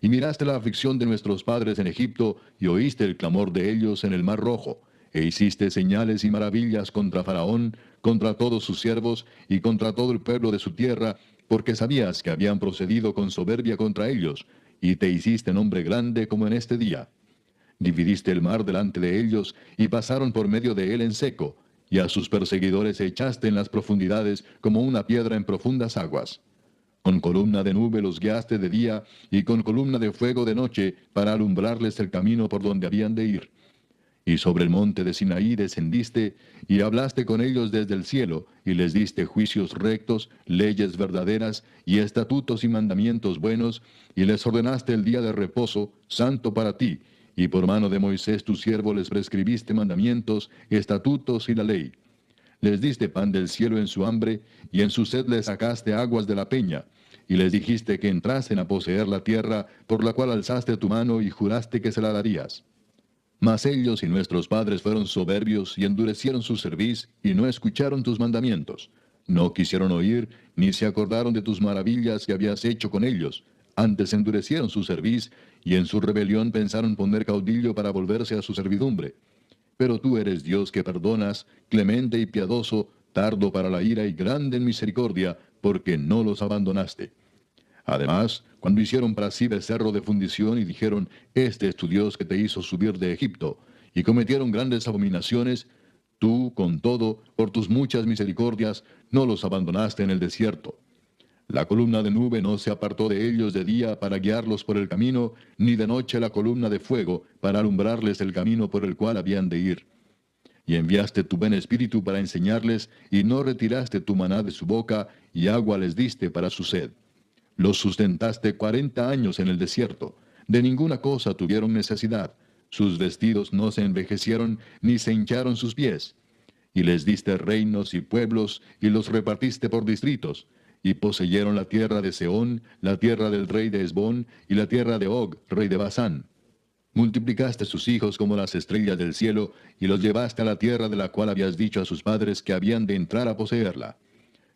Y miraste la aflicción de nuestros padres en Egipto, y oíste el clamor de ellos en el mar Rojo, e hiciste señales y maravillas contra Faraón, contra todos sus siervos, y contra todo el pueblo de su tierra, porque sabías que habían procedido con soberbia contra ellos, y te hiciste nombre grande como en este día. Dividiste el mar delante de ellos, y pasaron por medio de él en seco, y a sus perseguidores echaste en las profundidades como una piedra en profundas aguas. Con columna de nube los guiaste de día, y con columna de fuego de noche, para alumbrarles el camino por donde habían de ir. Y sobre el monte de Sinaí descendiste, y hablaste con ellos desde el cielo, y les diste juicios rectos, leyes verdaderas, y estatutos y mandamientos buenos, y les ordenaste el día de reposo, santo para ti, y por mano de Moisés tu siervo les prescribiste mandamientos, estatutos y la ley. Les diste pan del cielo en su hambre, y en su sed les sacaste aguas de la peña, y les dijiste que entrasen a poseer la tierra, por la cual alzaste tu mano y juraste que se la darías. Mas ellos y nuestros padres fueron soberbios y endurecieron su cerviz, y no escucharon tus mandamientos. No quisieron oír, ni se acordaron de tus maravillas que habías hecho con ellos. Antes endurecieron su cerviz, y en su rebelión pensaron poner caudillo para volverse a su servidumbre. Pero tú eres Dios que perdonas, clemente y piadoso, tardo para la ira y grande en misericordia, porque no los abandonaste. Además, cuando hicieron para sí becerro de fundición y dijeron, este es tu Dios que te hizo subir de Egipto, y cometieron grandes abominaciones, tú, con todo, por tus muchas misericordias, no los abandonaste en el desierto. La columna de nube no se apartó de ellos de día para guiarlos por el camino, ni de noche la columna de fuego para alumbrarles el camino por el cual habían de ir. Y enviaste tu buen espíritu para enseñarles, y no retiraste tu maná de su boca, y agua les diste para su sed. Los sustentaste 40 años en el desierto. De ninguna cosa tuvieron necesidad. Sus vestidos no se envejecieron, ni se hincharon sus pies. Y les diste reinos y pueblos, y los repartiste por distritos. Y poseyeron la tierra de Sehón, la tierra del rey de Hesbón, y la tierra de Og, rey de Basán. Multiplicaste sus hijos como las estrellas del cielo, y los llevaste a la tierra de la cual habías dicho a sus padres que habían de entrar a poseerla.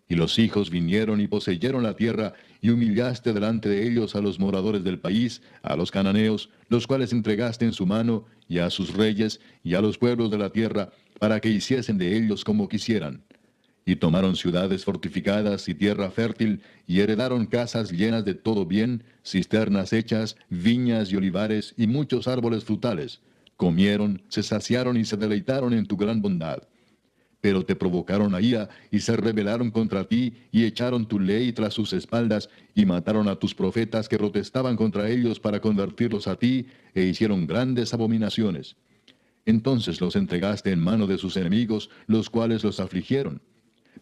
Y los hijos vinieron y poseyeron la tierra, y humillaste delante de ellos a los moradores del país, a los cananeos, los cuales entregaste en su mano, y a sus reyes, y a los pueblos de la tierra, para que hiciesen de ellos como quisieran. Y tomaron ciudades fortificadas y tierra fértil, y heredaron casas llenas de todo bien, cisternas hechas, viñas y olivares, y muchos árboles frutales. Comieron, se saciaron y se deleitaron en tu gran bondad. Pero te provocaron a ira, y se rebelaron contra ti, y echaron tu ley tras sus espaldas, y mataron a tus profetas que protestaban contra ellos para convertirlos a ti, e hicieron grandes abominaciones. Entonces los entregaste en mano de sus enemigos, los cuales los afligieron.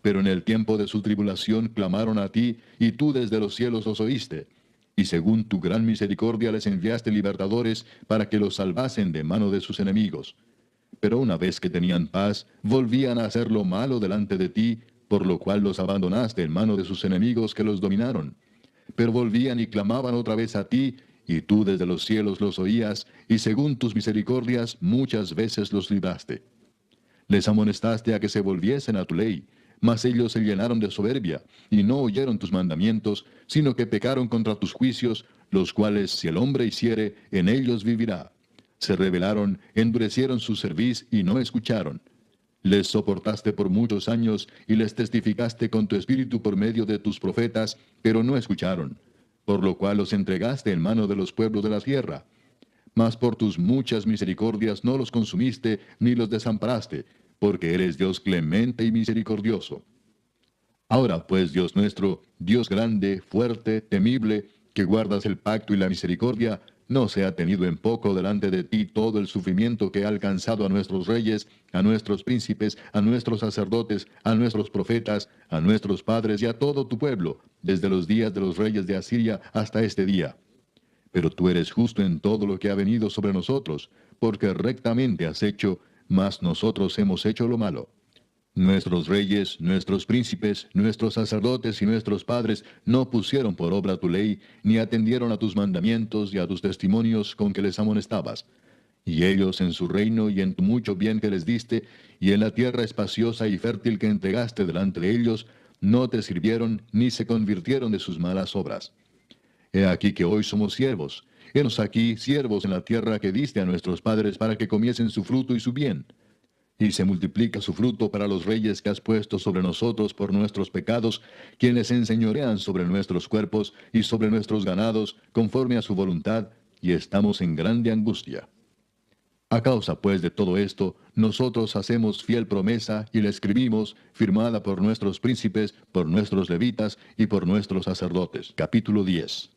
Pero en el tiempo de su tribulación clamaron a ti, y tú desde los cielos los oíste. Y según tu gran misericordia les enviaste libertadores para que los salvasen de mano de sus enemigos. Pero una vez que tenían paz, volvían a hacer lo malo delante de ti, por lo cual los abandonaste en mano de sus enemigos que los dominaron. Pero volvían y clamaban otra vez a ti, y tú desde los cielos los oías, y según tus misericordias muchas veces los libraste. Les amonestaste a que se volviesen a tu ley, mas ellos se llenaron de soberbia, y no oyeron tus mandamientos, sino que pecaron contra tus juicios, los cuales si el hombre hiciere, en ellos vivirá. Se rebelaron, endurecieron su cerviz, y no escucharon. Les soportaste por muchos años, y les testificaste con tu espíritu por medio de tus profetas, pero no escucharon, por lo cual los entregaste en mano de los pueblos de la tierra. Mas por tus muchas misericordias no los consumiste, ni los desamparaste, porque eres Dios clemente y misericordioso. Ahora pues, Dios nuestro, Dios grande, fuerte, temible, que guardas el pacto y la misericordia, no sea tenido en poco delante de ti todo el sufrimiento que ha alcanzado a nuestros reyes, a nuestros príncipes, a nuestros sacerdotes, a nuestros profetas, a nuestros padres y a todo tu pueblo, desde los días de los reyes de Asiria hasta este día. Pero tú eres justo en todo lo que ha venido sobre nosotros, porque rectamente has hecho, mas nosotros hemos hecho lo malo. Nuestros reyes, nuestros príncipes, nuestros sacerdotes y nuestros padres no pusieron por obra tu ley, ni atendieron a tus mandamientos y a tus testimonios con que les amonestabas. Y ellos en su reino y en tu mucho bien que les diste, y en la tierra espaciosa y fértil que entregaste delante de ellos, no te sirvieron ni se convirtieron de sus malas obras. He aquí que hoy somos siervos. Henos aquí siervos en la tierra que diste a nuestros padres para que comiesen su fruto y su bien. Y se multiplica su fruto para los reyes que has puesto sobre nosotros por nuestros pecados, quienes enseñorean sobre nuestros cuerpos y sobre nuestros ganados, conforme a su voluntad, y estamos en grande angustia. A causa pues de todo esto, nosotros hacemos fiel promesa y la escribimos, firmada por nuestros príncipes, por nuestros levitas y por nuestros sacerdotes. Capítulo 10.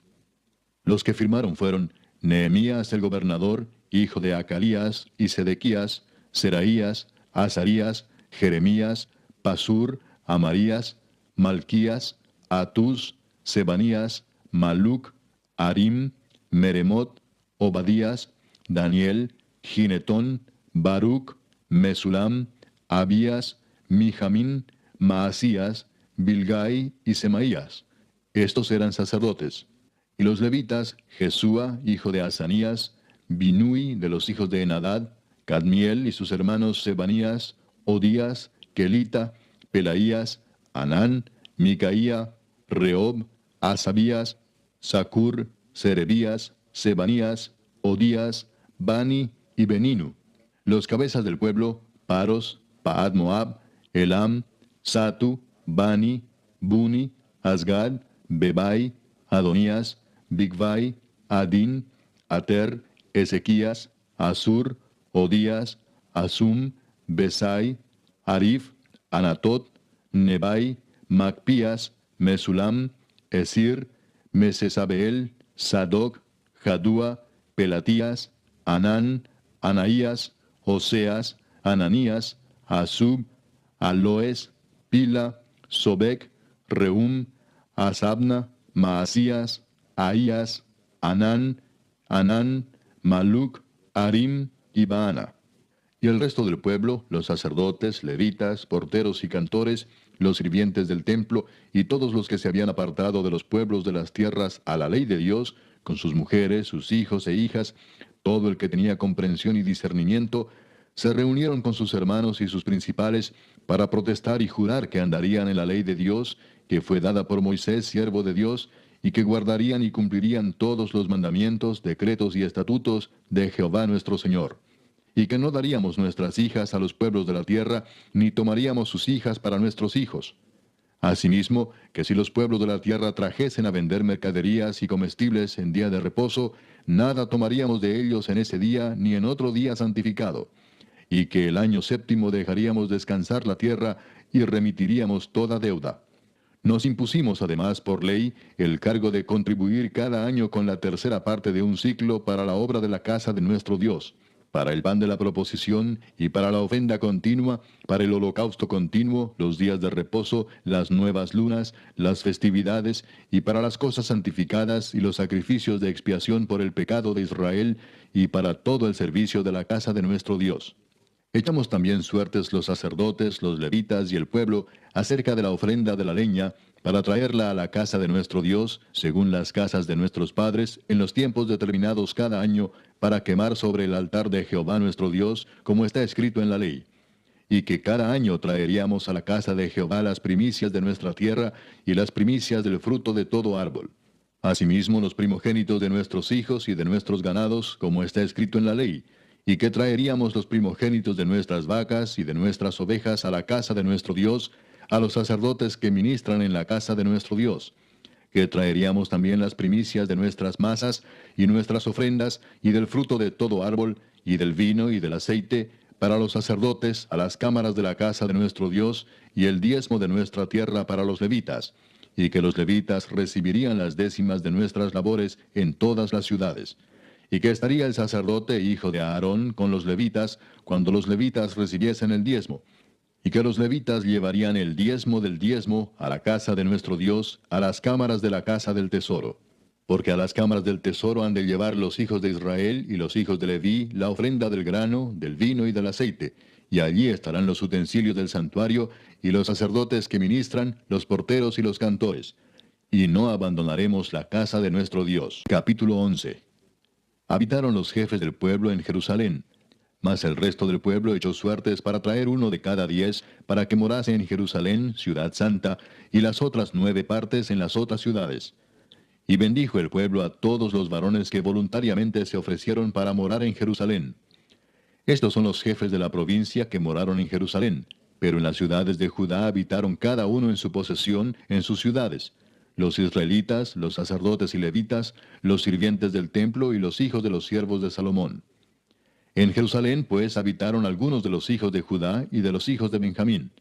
Los que firmaron fueron Nehemías el gobernador, hijo de Acalías, y Sedequías, Seraías, Azarías, Jeremías, Pasur, Amarías, Malquías, Atús, Sebanías, Maluc, Arim, Meremot, Obadías, Daniel, Ginetón, Baruc, Mesulam, Abías, Mijamín, Maasías, Bilgai y Semaías. Estos eran sacerdotes. Y los levitas, Jesúa, hijo de Asanías, Binui de los hijos de Enadad, Cadmiel y sus hermanos Sebanías, Odías, Kelita, Pelaías, Anán, Micaía, Reob, Asabías, Sacur, Serebías, Sebanías, Odías, Bani y Beninu. Los cabezas del pueblo, Paros, Paad Moab, Elam, Satu, Bani, Buni, Asgad, Bebai, Adonías, Bigvai, Adin, Ater, Ezequías, Asur, Odías, Asum, Besai, Arif, Anatot, Nebai, Macpías, Mesulam, Esir, Mesesabeel, Sadoc, Jadúa, Pelatías, Anán, Anaías, Oseas, Ananías, Asub, Aloes, Pila, Sobek, Reum, Asabna, Maasías, Ahías, Anán, Maluc, Arim y Baana. Y el resto del pueblo, los sacerdotes, levitas, porteros y cantores, los sirvientes del templo, y todos los que se habían apartado de los pueblos de las tierras a la ley de Dios, con sus mujeres, sus hijos e hijas, todo el que tenía comprensión y discernimiento, se reunieron con sus hermanos y sus principales para protestar y jurar que andarían en la ley de Dios, que fue dada por Moisés, siervo de Dios, y que guardarían y cumplirían todos los mandamientos, decretos y estatutos de Jehová nuestro Señor, y que no daríamos nuestras hijas a los pueblos de la tierra, ni tomaríamos sus hijas para nuestros hijos. Asimismo, que si los pueblos de la tierra trajesen a vender mercaderías y comestibles en día de reposo, nada tomaríamos de ellos en ese día ni en otro día santificado, y que el año séptimo dejaríamos descansar la tierra y remitiríamos toda deuda. Nos impusimos además por ley el cargo de contribuir cada año con la tercera parte de un ciclo para la obra de la casa de nuestro Dios, para el pan de la proposición y para la ofrenda continua, para el holocausto continuo, los días de reposo, las nuevas lunas, las festividades, y para las cosas santificadas y los sacrificios de expiación por el pecado de Israel, y para todo el servicio de la casa de nuestro Dios. Echamos también suertes los sacerdotes, los levitas y el pueblo acerca de la ofrenda de la leña, para traerla a la casa de nuestro Dios, según las casas de nuestros padres, en los tiempos determinados cada año, para quemar sobre el altar de Jehová nuestro Dios, como está escrito en la ley. Y que cada año traeríamos a la casa de Jehová las primicias de nuestra tierra y las primicias del fruto de todo árbol. Asimismo los primogénitos de nuestros hijos y de nuestros ganados, como está escrito en la ley, y que traeríamos los primogénitos de nuestras vacas y de nuestras ovejas a la casa de nuestro Dios, a los sacerdotes que ministran en la casa de nuestro Dios, que traeríamos también las primicias de nuestras masas y nuestras ofrendas y del fruto de todo árbol y del vino y del aceite para los sacerdotes a las cámaras de la casa de nuestro Dios y el diezmo de nuestra tierra para los levitas, y que los levitas recibirían las décimas de nuestras labores en todas las ciudades, y que estaría el sacerdote hijo de Aarón con los levitas cuando los levitas recibiesen el diezmo, y que los levitas llevarían el diezmo del diezmo a la casa de nuestro Dios, a las cámaras de la casa del tesoro. Porque a las cámaras del tesoro han de llevar los hijos de Israel y los hijos de Leví la ofrenda del grano, del vino y del aceite, y allí estarán los utensilios del santuario, y los sacerdotes que ministran, los porteros y los cantores. Y no abandonaremos la casa de nuestro Dios. Capítulo 11. Habitaron los jefes del pueblo en Jerusalén. Mas el resto del pueblo echó suertes para traer uno de cada 10, para que morase en Jerusalén, ciudad santa, y las otras 9 partes en las otras ciudades. Y bendijo el pueblo a todos los varones que voluntariamente se ofrecieron para morar en Jerusalén. Estos son los jefes de la provincia que moraron en Jerusalén, pero en las ciudades de Judá habitaron cada uno en su posesión, en sus ciudades: los israelitas, los sacerdotes y levitas, los sirvientes del templo y los hijos de los siervos de Salomón. En Jerusalén, pues, habitaron algunos de los hijos de Judá y de los hijos de Benjamín.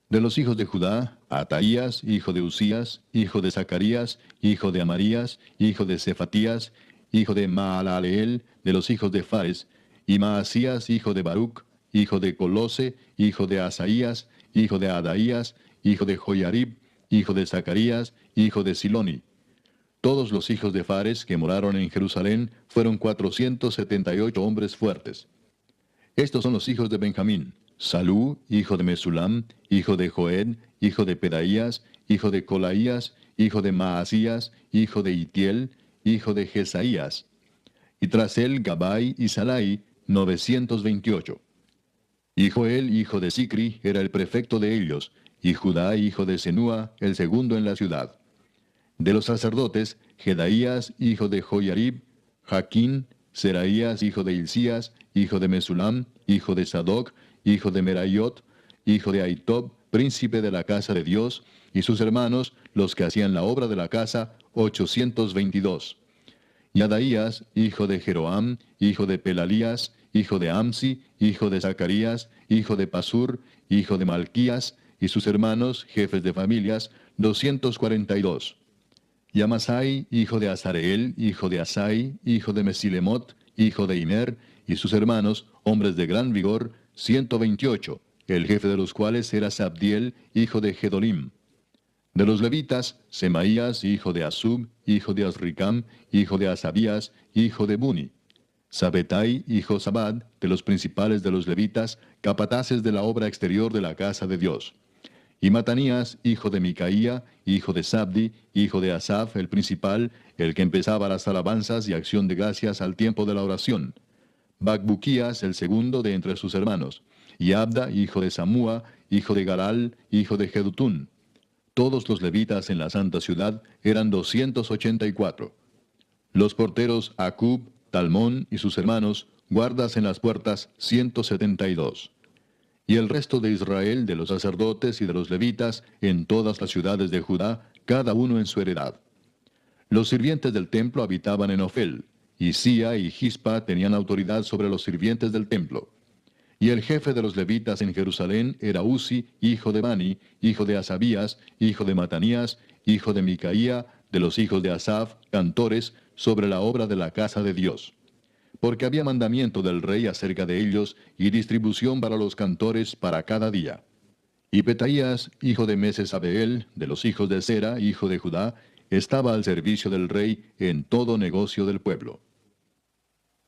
De los hijos de Judá, Ataías, hijo de Usías, hijo de Zacarías, hijo de Amarías, hijo de Cefatías, hijo de Maalaleel, de los hijos de Fares, y Maasías, hijo de Baruc, hijo de Colose, hijo de Asaías, hijo de Adaías, hijo de Joiarib, hijo de Zacarías, hijo de Siloni. Todos los hijos de Fares que moraron en Jerusalén fueron 478 hombres fuertes. Estos son los hijos de Benjamín: Salú, hijo de Mesulam, hijo de Joed, hijo de Pedaías, hijo de Colaías, hijo de Maasías, hijo de Itiel, hijo de Jesaías. Y tras él Gabai y Salai, 928. Y Joel, hijo de Sicri, era el prefecto de ellos, y Judá, hijo de Senúa, el segundo en la ciudad. De los sacerdotes, Jedaías, hijo de Joiarib, Jaquín, Seraías, hijo de Hilcías, hijo de Mesulam, hijo de Sadoc, hijo de Meraiot, hijo de Aitob, príncipe de la casa de Dios, y sus hermanos, los que hacían la obra de la casa, 822. Y Adaías, hijo de Jeroam, hijo de Pelalías, hijo de Amsi, hijo de Zacarías, hijo de Pasur, hijo de Malquías, y sus hermanos, jefes de familias, 242. Y Amasai, hijo de Azareel, hijo de Asai, hijo de Mesilemot, hijo de Imer, y sus hermanos, hombres de gran vigor, 128, el jefe de los cuales era Sabdiel, hijo de Gedolim. De los levitas, Semaías, hijo de Asub, hijo de Azricam, hijo de Asabías, hijo de Buni. Sabetai y Josabad, de los principales de los levitas, capataces de la obra exterior de la casa de Dios. Y Matanías, hijo de Micaía, hijo de Sabdi, hijo de Asaf, el principal, el que empezaba las alabanzas y acción de gracias al tiempo de la oración. Bacbuquías, el segundo de entre sus hermanos. Y Abda, hijo de Samúa, hijo de Galal, hijo de Jedutún. Todos los levitas en la santa ciudad eran 284. Los porteros Acub, Talmón y sus hermanos, guardas en las puertas, 172. Y el resto de Israel, de los sacerdotes y de los levitas, en todas las ciudades de Judá, cada uno en su heredad. Los sirvientes del templo habitaban en Ofel, y Sía y Gispa tenían autoridad sobre los sirvientes del templo. Y el jefe de los levitas en Jerusalén era Uzi, hijo de Bani, hijo de Asabías, hijo de Matanías, hijo de Micaía, de los hijos de Asaf, cantores, sobre la obra de la casa de Dios. Porque había mandamiento del rey acerca de ellos, y distribución para los cantores para cada día. Y Petaías, hijo de Mesesabeel, de los hijos de Sera, hijo de Judá, estaba al servicio del rey en todo negocio del pueblo.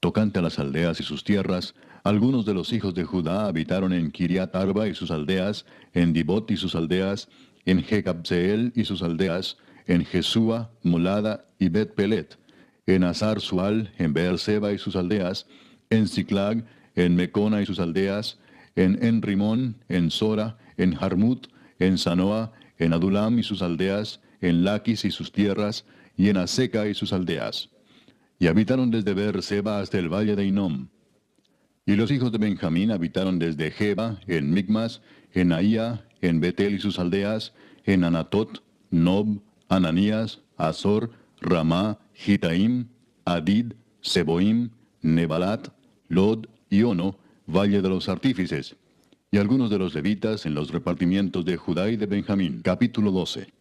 Tocante a las aldeas y sus tierras, algunos de los hijos de Judá habitaron en Kiriat Arba y sus aldeas, en Dibot y sus aldeas, en Jecabseel y sus aldeas, en Jesúa, Molada y Bet-Pelet, en Azar Sual, en Beerseba y sus aldeas, en Ziklag, en Mecona y sus aldeas, en Enrimón, en Sora, en Jarmut, en Sanoa, en Adulam y sus aldeas, en Laquis y sus tierras, y en Aseca y sus aldeas. Y habitaron desde Beerseba hasta el valle de Inom. Y los hijos de Benjamín habitaron desde Geba, en Micmas, en Ahía, en Betel y sus aldeas, en Anatot, Nob, Ananías, Azor, Ramá, Gitaim, Adid, Seboim, Nebalat, Lod y Ono, valle de los artífices, y algunos de los levitas en los repartimientos de Judá y de Benjamín. Capítulo 12.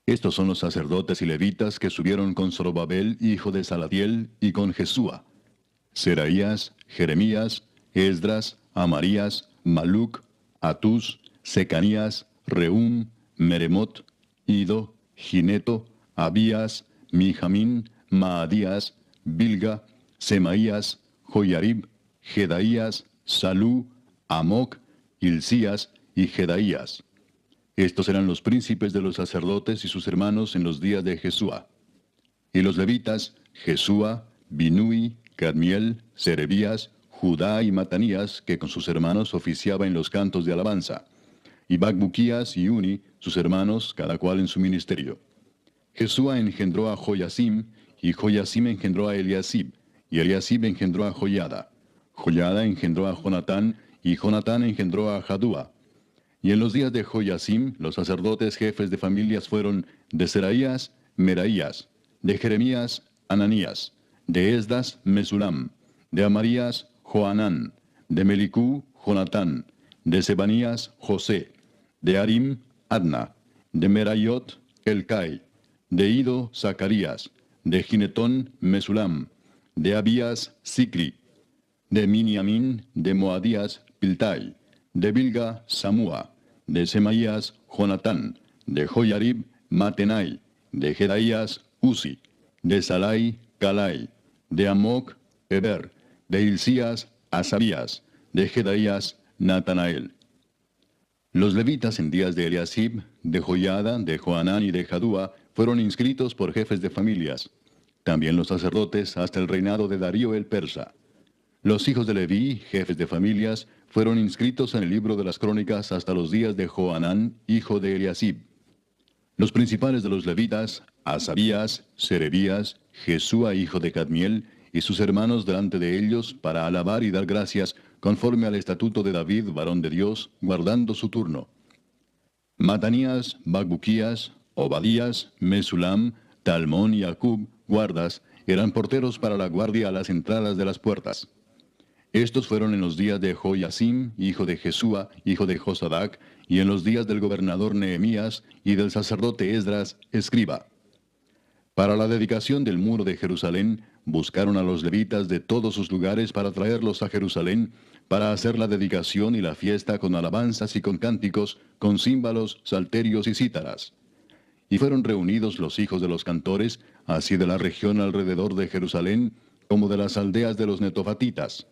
Estos son los sacerdotes y levitas que subieron con Zorobabel, hijo de Salatiel, y con Jesúa: Seraías, Jeremías, Esdras, Amarías, Maluc, Atús, Secanías, Reum, Meremot, Ido, Gineto, Abías, Mijamín, Maadías, Bilga, Semaías, Joyarib, Jedaías, Salú, Amoc, Hilcías y Jedaías. Estos eran los príncipes de los sacerdotes y sus hermanos en los días de Jesúa. Y los levitas, Jesúa, Binui, Cadmiel, Serebías, Judá y Matanías, que con sus hermanos oficiaba en los cantos de alabanza, y Bacbuquías y Uni, sus hermanos, cada cual en su ministerio. Jesúa engendró a Joyasim, y Joyasim engendró a Eliasib, y Eliasib engendró a Joyada. Joyada engendró a Jonatán, y Jonatán engendró a Jadúa. Y en los días de Joyasim, los sacerdotes jefes de familias fueron de Seraías, Meraías, de Jeremías, Ananías, de Esdras, Mesulam, de Amarías, Joanán, de Melicú, Jonatán, de Sebanías, José, de Arim, Adna, de Merayot, Elcai, de Ido, Zacarías, de Ginetón, Mesulam, de Abías, Sicri, de Miniamín, de Moadías, Piltai, de Bilga, Samúa, de Semaías, Jonatán, de Joyarib, Matenai, de Jedaías, Uzi, de Salai, Calai, de Amoc, Eber, de Hilcías, Asabías, de Jedaías, Natanael. Los levitas en días de Eliasib, de Joyada, de Joanán y de Jadúa fueron inscritos por jefes de familias. También los sacerdotes hasta el reinado de Darío el persa. Los hijos de Leví, jefes de familias, fueron inscritos en el libro de las crónicas hasta los días de Joanán, hijo de Eliasib. Los principales de los levitas, Asabías, Serebías, Jesúa hijo de Cadmiel, y sus hermanos delante de ellos, para alabar y dar gracias, conforme al estatuto de David, varón de Dios, guardando su turno. Matanías, Bacbuquías, Obadías, Mesulam, Talmón y Acub, guardas, eran porteros para la guardia a las entradas de las puertas. Estos fueron en los días de Joyasim, hijo de Jesúa, hijo de Josadac, y en los días del gobernador Nehemías y del sacerdote Esdras, escriba. Para la dedicación del muro de Jerusalén, buscaron a los levitas de todos sus lugares para traerlos a Jerusalén, para hacer la dedicación y la fiesta con alabanzas y con cánticos, con címbalos, salterios y cítaras. Y fueron reunidos los hijos de los cantores, así de la región alrededor de Jerusalén, como de las aldeas de los netofatitas,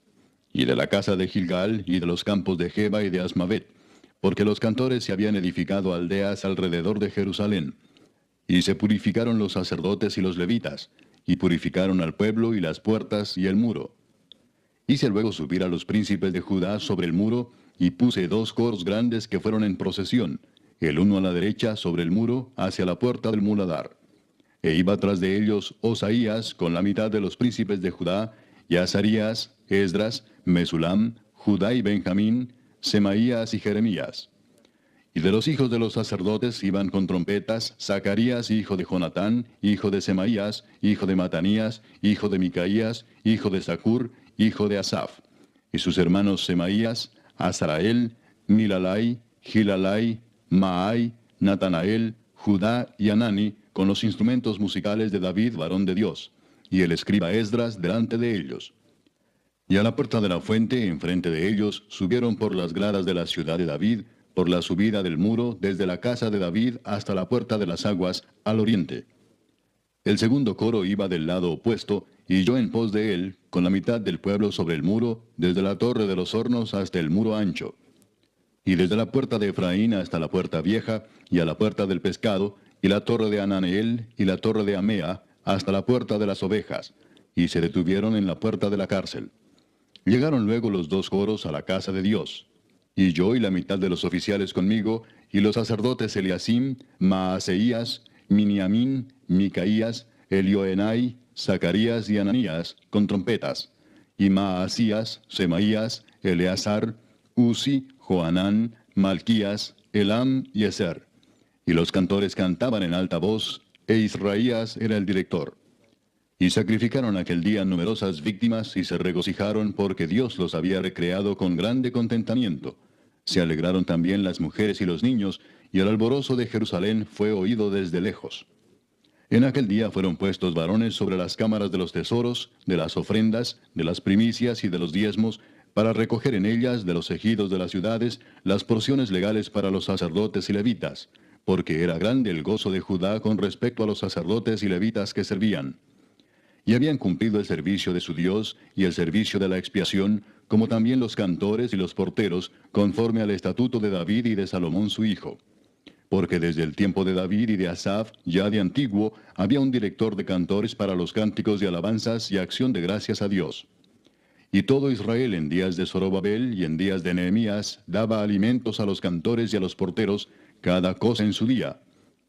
y de la casa de Gilgal, y de los campos de Geba y de Asmavet, porque los cantores se habían edificado aldeas alrededor de Jerusalén. Y se purificaron los sacerdotes y los levitas, y purificaron al pueblo y las puertas y el muro. Hice luego subir a los príncipes de Judá sobre el muro, y puse 2 coros grandes que fueron en procesión, el uno a la derecha sobre el muro, hacia la puerta del muladar. E iba tras de ellos Osaías con la mitad de los príncipes de Judá, y Azarías, Esdras, Mesulam, Judá y Benjamín, Semaías y Jeremías. Y de los hijos de los sacerdotes iban con trompetas Zacarías, hijo de Jonatán, hijo de Semaías, hijo de Matanías, hijo de Micaías, hijo de Zacur, hijo de Asaf. Y sus hermanos Semaías, Azarael, Milalai, Gilalai, Maai, Natanael, Judá y Anani, con los instrumentos musicales de David, varón de Dios, y el escriba Esdras delante de ellos. Y a la puerta de la fuente, enfrente de ellos, subieron por las gradas de la ciudad de David, por la subida del muro, desde la casa de David hasta la puerta de las aguas, al oriente. El segundo coro iba del lado opuesto, y yo en pos de él, con la mitad del pueblo sobre el muro, desde la torre de los hornos hasta el muro ancho. y desde la puerta de Efraín hasta la puerta vieja, y a la puerta del pescado, y la torre de Ananeel, y la torre de Amea, hasta la puerta de las ovejas, y se detuvieron en la puerta de la cárcel. Llegaron luego los dos coros a la casa de Dios, y yo y la mitad de los oficiales conmigo, y los sacerdotes Eliasim, Maaseías, Miniamín, Micaías, Elioenai, Zacarías y Ananías, con trompetas, y Maasías, Semaías, Eleazar, Uzi, Joanán, Malquías, Elam y Ezer. Y los cantores cantaban en alta voz, e Israías era el director. Y sacrificaron aquel día numerosas víctimas y se regocijaron porque Dios los había recreado con grande contentamiento. Se alegraron también las mujeres y los niños, y el alborozo de Jerusalén fue oído desde lejos. En aquel día fueron puestos varones sobre las cámaras de los tesoros, de las ofrendas, de las primicias y de los diezmos, para recoger en ellas de los ejidos de las ciudades las porciones legales para los sacerdotes y levitas, porque era grande el gozo de Judá con respecto a los sacerdotes y levitas que servían. Y habían cumplido el servicio de su Dios y el servicio de la expiación, como también los cantores y los porteros, conforme al estatuto de David y de Salomón su hijo. Porque desde el tiempo de David y de Asaf, ya de antiguo, había un director de cantores para los cánticos de alabanzas y acción de gracias a Dios. Y todo Israel en días de Zorobabel y en días de Nehemías daba alimentos a los cantores y a los porteros, cada cosa en su día.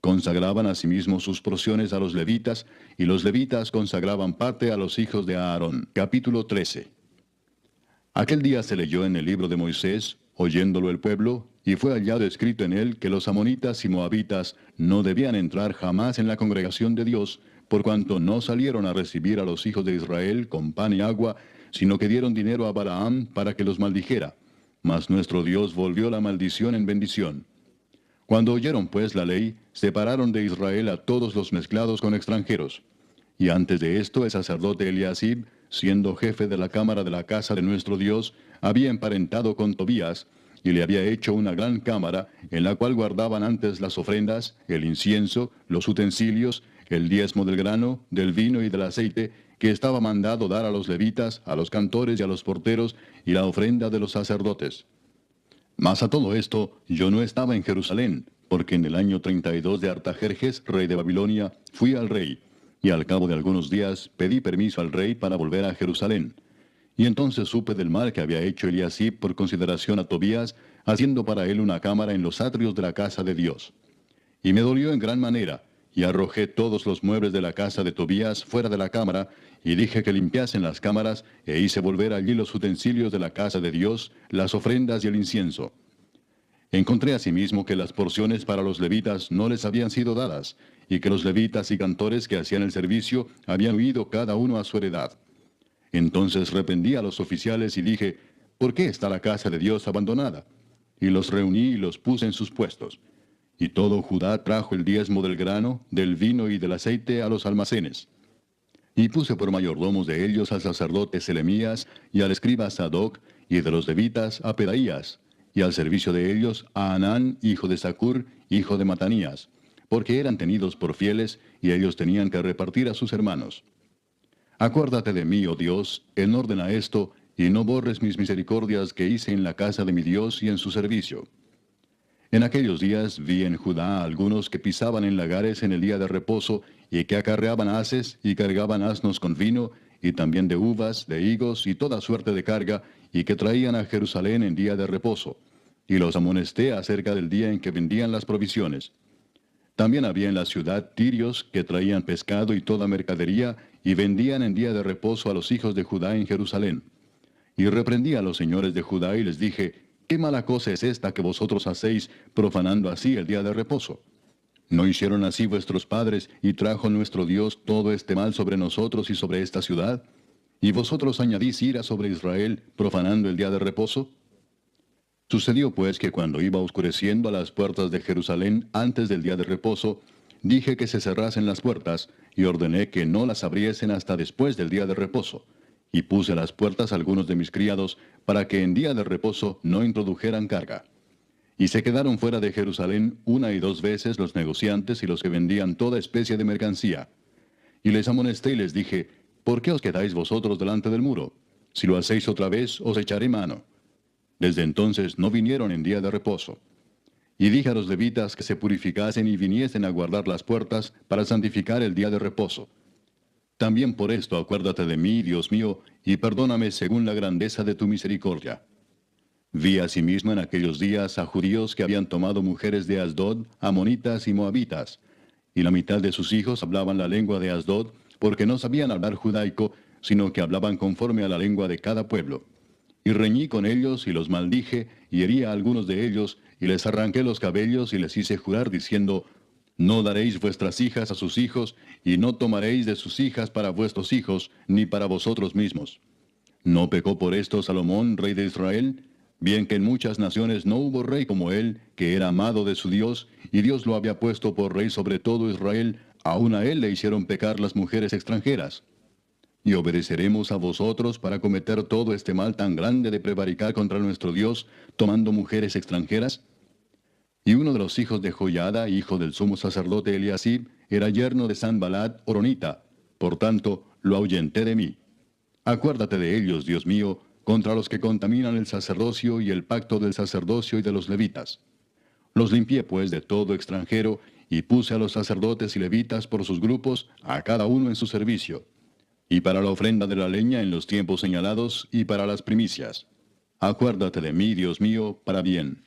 Consagraban asimismo sus porciones a los levitas, y los levitas consagraban parte a los hijos de Aarón. Capítulo 13. Aquel día se leyó en el libro de Moisés, oyéndolo el pueblo, y fue hallado escrito en él que los amonitas y moabitas no debían entrar jamás en la congregación de Dios, por cuanto no salieron a recibir a los hijos de Israel con pan y agua, sino que dieron dinero a Balaam para que los maldijera. Mas nuestro Dios volvió la maldición en bendición. Cuando oyeron pues la ley, separaron de Israel a todos los mezclados con extranjeros. Y antes de esto el sacerdote Eliasib, siendo jefe de la cámara de la casa de nuestro Dios, había emparentado con Tobías, y le había hecho una gran cámara, en la cual guardaban antes las ofrendas, el incienso, los utensilios, el diezmo del grano, del vino y del aceite, que estaba mandado dar a los levitas, a los cantores y a los porteros, y la ofrenda de los sacerdotes. Mas a todo esto, yo no estaba en Jerusalén, porque en el año 32 de Artajerjes, rey de Babilonia, fui al rey, y al cabo de algunos días pedí permiso al rey para volver a Jerusalén. Y entonces supe del mal que había hecho Eliasib por consideración a Tobías, haciendo para él una cámara en los atrios de la casa de Dios. Y me dolió en gran manera, y arrojé todos los muebles de la casa de Tobías fuera de la cámara, y dije que limpiasen las cámaras, e hice volver allí los utensilios de la casa de Dios, las ofrendas y el incienso. Encontré asimismo que las porciones para los levitas no les habían sido dadas, y que los levitas y cantores que hacían el servicio habían huido cada uno a su heredad. Entonces reprendí a los oficiales y dije, ¿por qué está la casa de Dios abandonada? Y los reuní y los puse en sus puestos. Y todo Judá trajo el diezmo del grano, del vino y del aceite a los almacenes. Y puse por mayordomos de ellos al sacerdote Selemías y al escriba Sadoc, y de los levitas a Pedaías, y al servicio de ellos a Anán, hijo de Zacur, hijo de Matanías, porque eran tenidos por fieles, y ellos tenían que repartir a sus hermanos. Acuérdate de mí, oh Dios, en orden a esto, y no borres mis misericordias que hice en la casa de mi Dios y en su servicio. En aquellos días vi en Judá a algunos que pisaban en lagares en el día de reposo, y que acarreaban haces y cargaban asnos con vino, y también de uvas, de higos y toda suerte de carga, y que traían a Jerusalén en día de reposo. Y los amonesté acerca del día en que vendían las provisiones. También había en la ciudad tirios que traían pescado y toda mercadería, y vendían en día de reposo a los hijos de Judá en Jerusalén. Y reprendí a los señores de Judá y les dije, ¿qué mala cosa es esta que vosotros hacéis, profanando así el día de reposo? ¿No hicieron así vuestros padres, y trajo nuestro Dios todo este mal sobre nosotros y sobre esta ciudad? ¿Y vosotros añadís ira sobre Israel, profanando el día de reposo? Sucedió pues que cuando iba oscureciendo a las puertas de Jerusalén antes del día de reposo, dije que se cerrasen las puertas, y ordené que no las abriesen hasta después del día de reposo. Y puse a las puertas a algunos de mis criados, para que en día de reposo no introdujeran carga. Y se quedaron fuera de Jerusalén 1 y 2 veces los negociantes y los que vendían toda especie de mercancía. Y les amonesté y les dije, ¿por qué os quedáis vosotros delante del muro? Si lo hacéis otra vez, os echaré mano. Desde entonces no vinieron en día de reposo. Y dije a los levitas que se purificasen y viniesen a guardar las puertas para santificar el día de reposo. También por esto acuérdate de mí, Dios mío, y perdóname según la grandeza de tu misericordia. Vi asimismo en aquellos días a judíos que habían tomado mujeres de Asdod, amonitas y moabitas, y la mitad de sus hijos hablaban la lengua de Asdod, porque no sabían hablar judaico, sino que hablaban conforme a la lengua de cada pueblo. Y reñí con ellos y los maldije, y herí a algunos de ellos, y les arranqué los cabellos y les hice jurar diciendo, no daréis vuestras hijas a sus hijos, y no tomaréis de sus hijas para vuestros hijos, ni para vosotros mismos. ¿No pecó por esto Salomón, rey de Israel? Bien que en muchas naciones no hubo rey como él, que era amado de su Dios, y Dios lo había puesto por rey sobre todo Israel, aun a él le hicieron pecar las mujeres extranjeras. ¿Y obedeceremos a vosotros para cometer todo este mal tan grande de prevaricar contra nuestro Dios, tomando mujeres extranjeras? Y uno de los hijos de Joiada, hijo del sumo sacerdote Eliasib, era yerno de Sanballat Horonita, por tanto, lo ahuyenté de mí. Acuérdate de ellos, Dios mío, contra los que contaminan el sacerdocio y el pacto del sacerdocio y de los levitas. Los limpié pues de todo extranjero, y puse a los sacerdotes y levitas por sus grupos, a cada uno en su servicio, y para la ofrenda de la leña en los tiempos señalados, y para las primicias. Acuérdate de mí, Dios mío, para bien.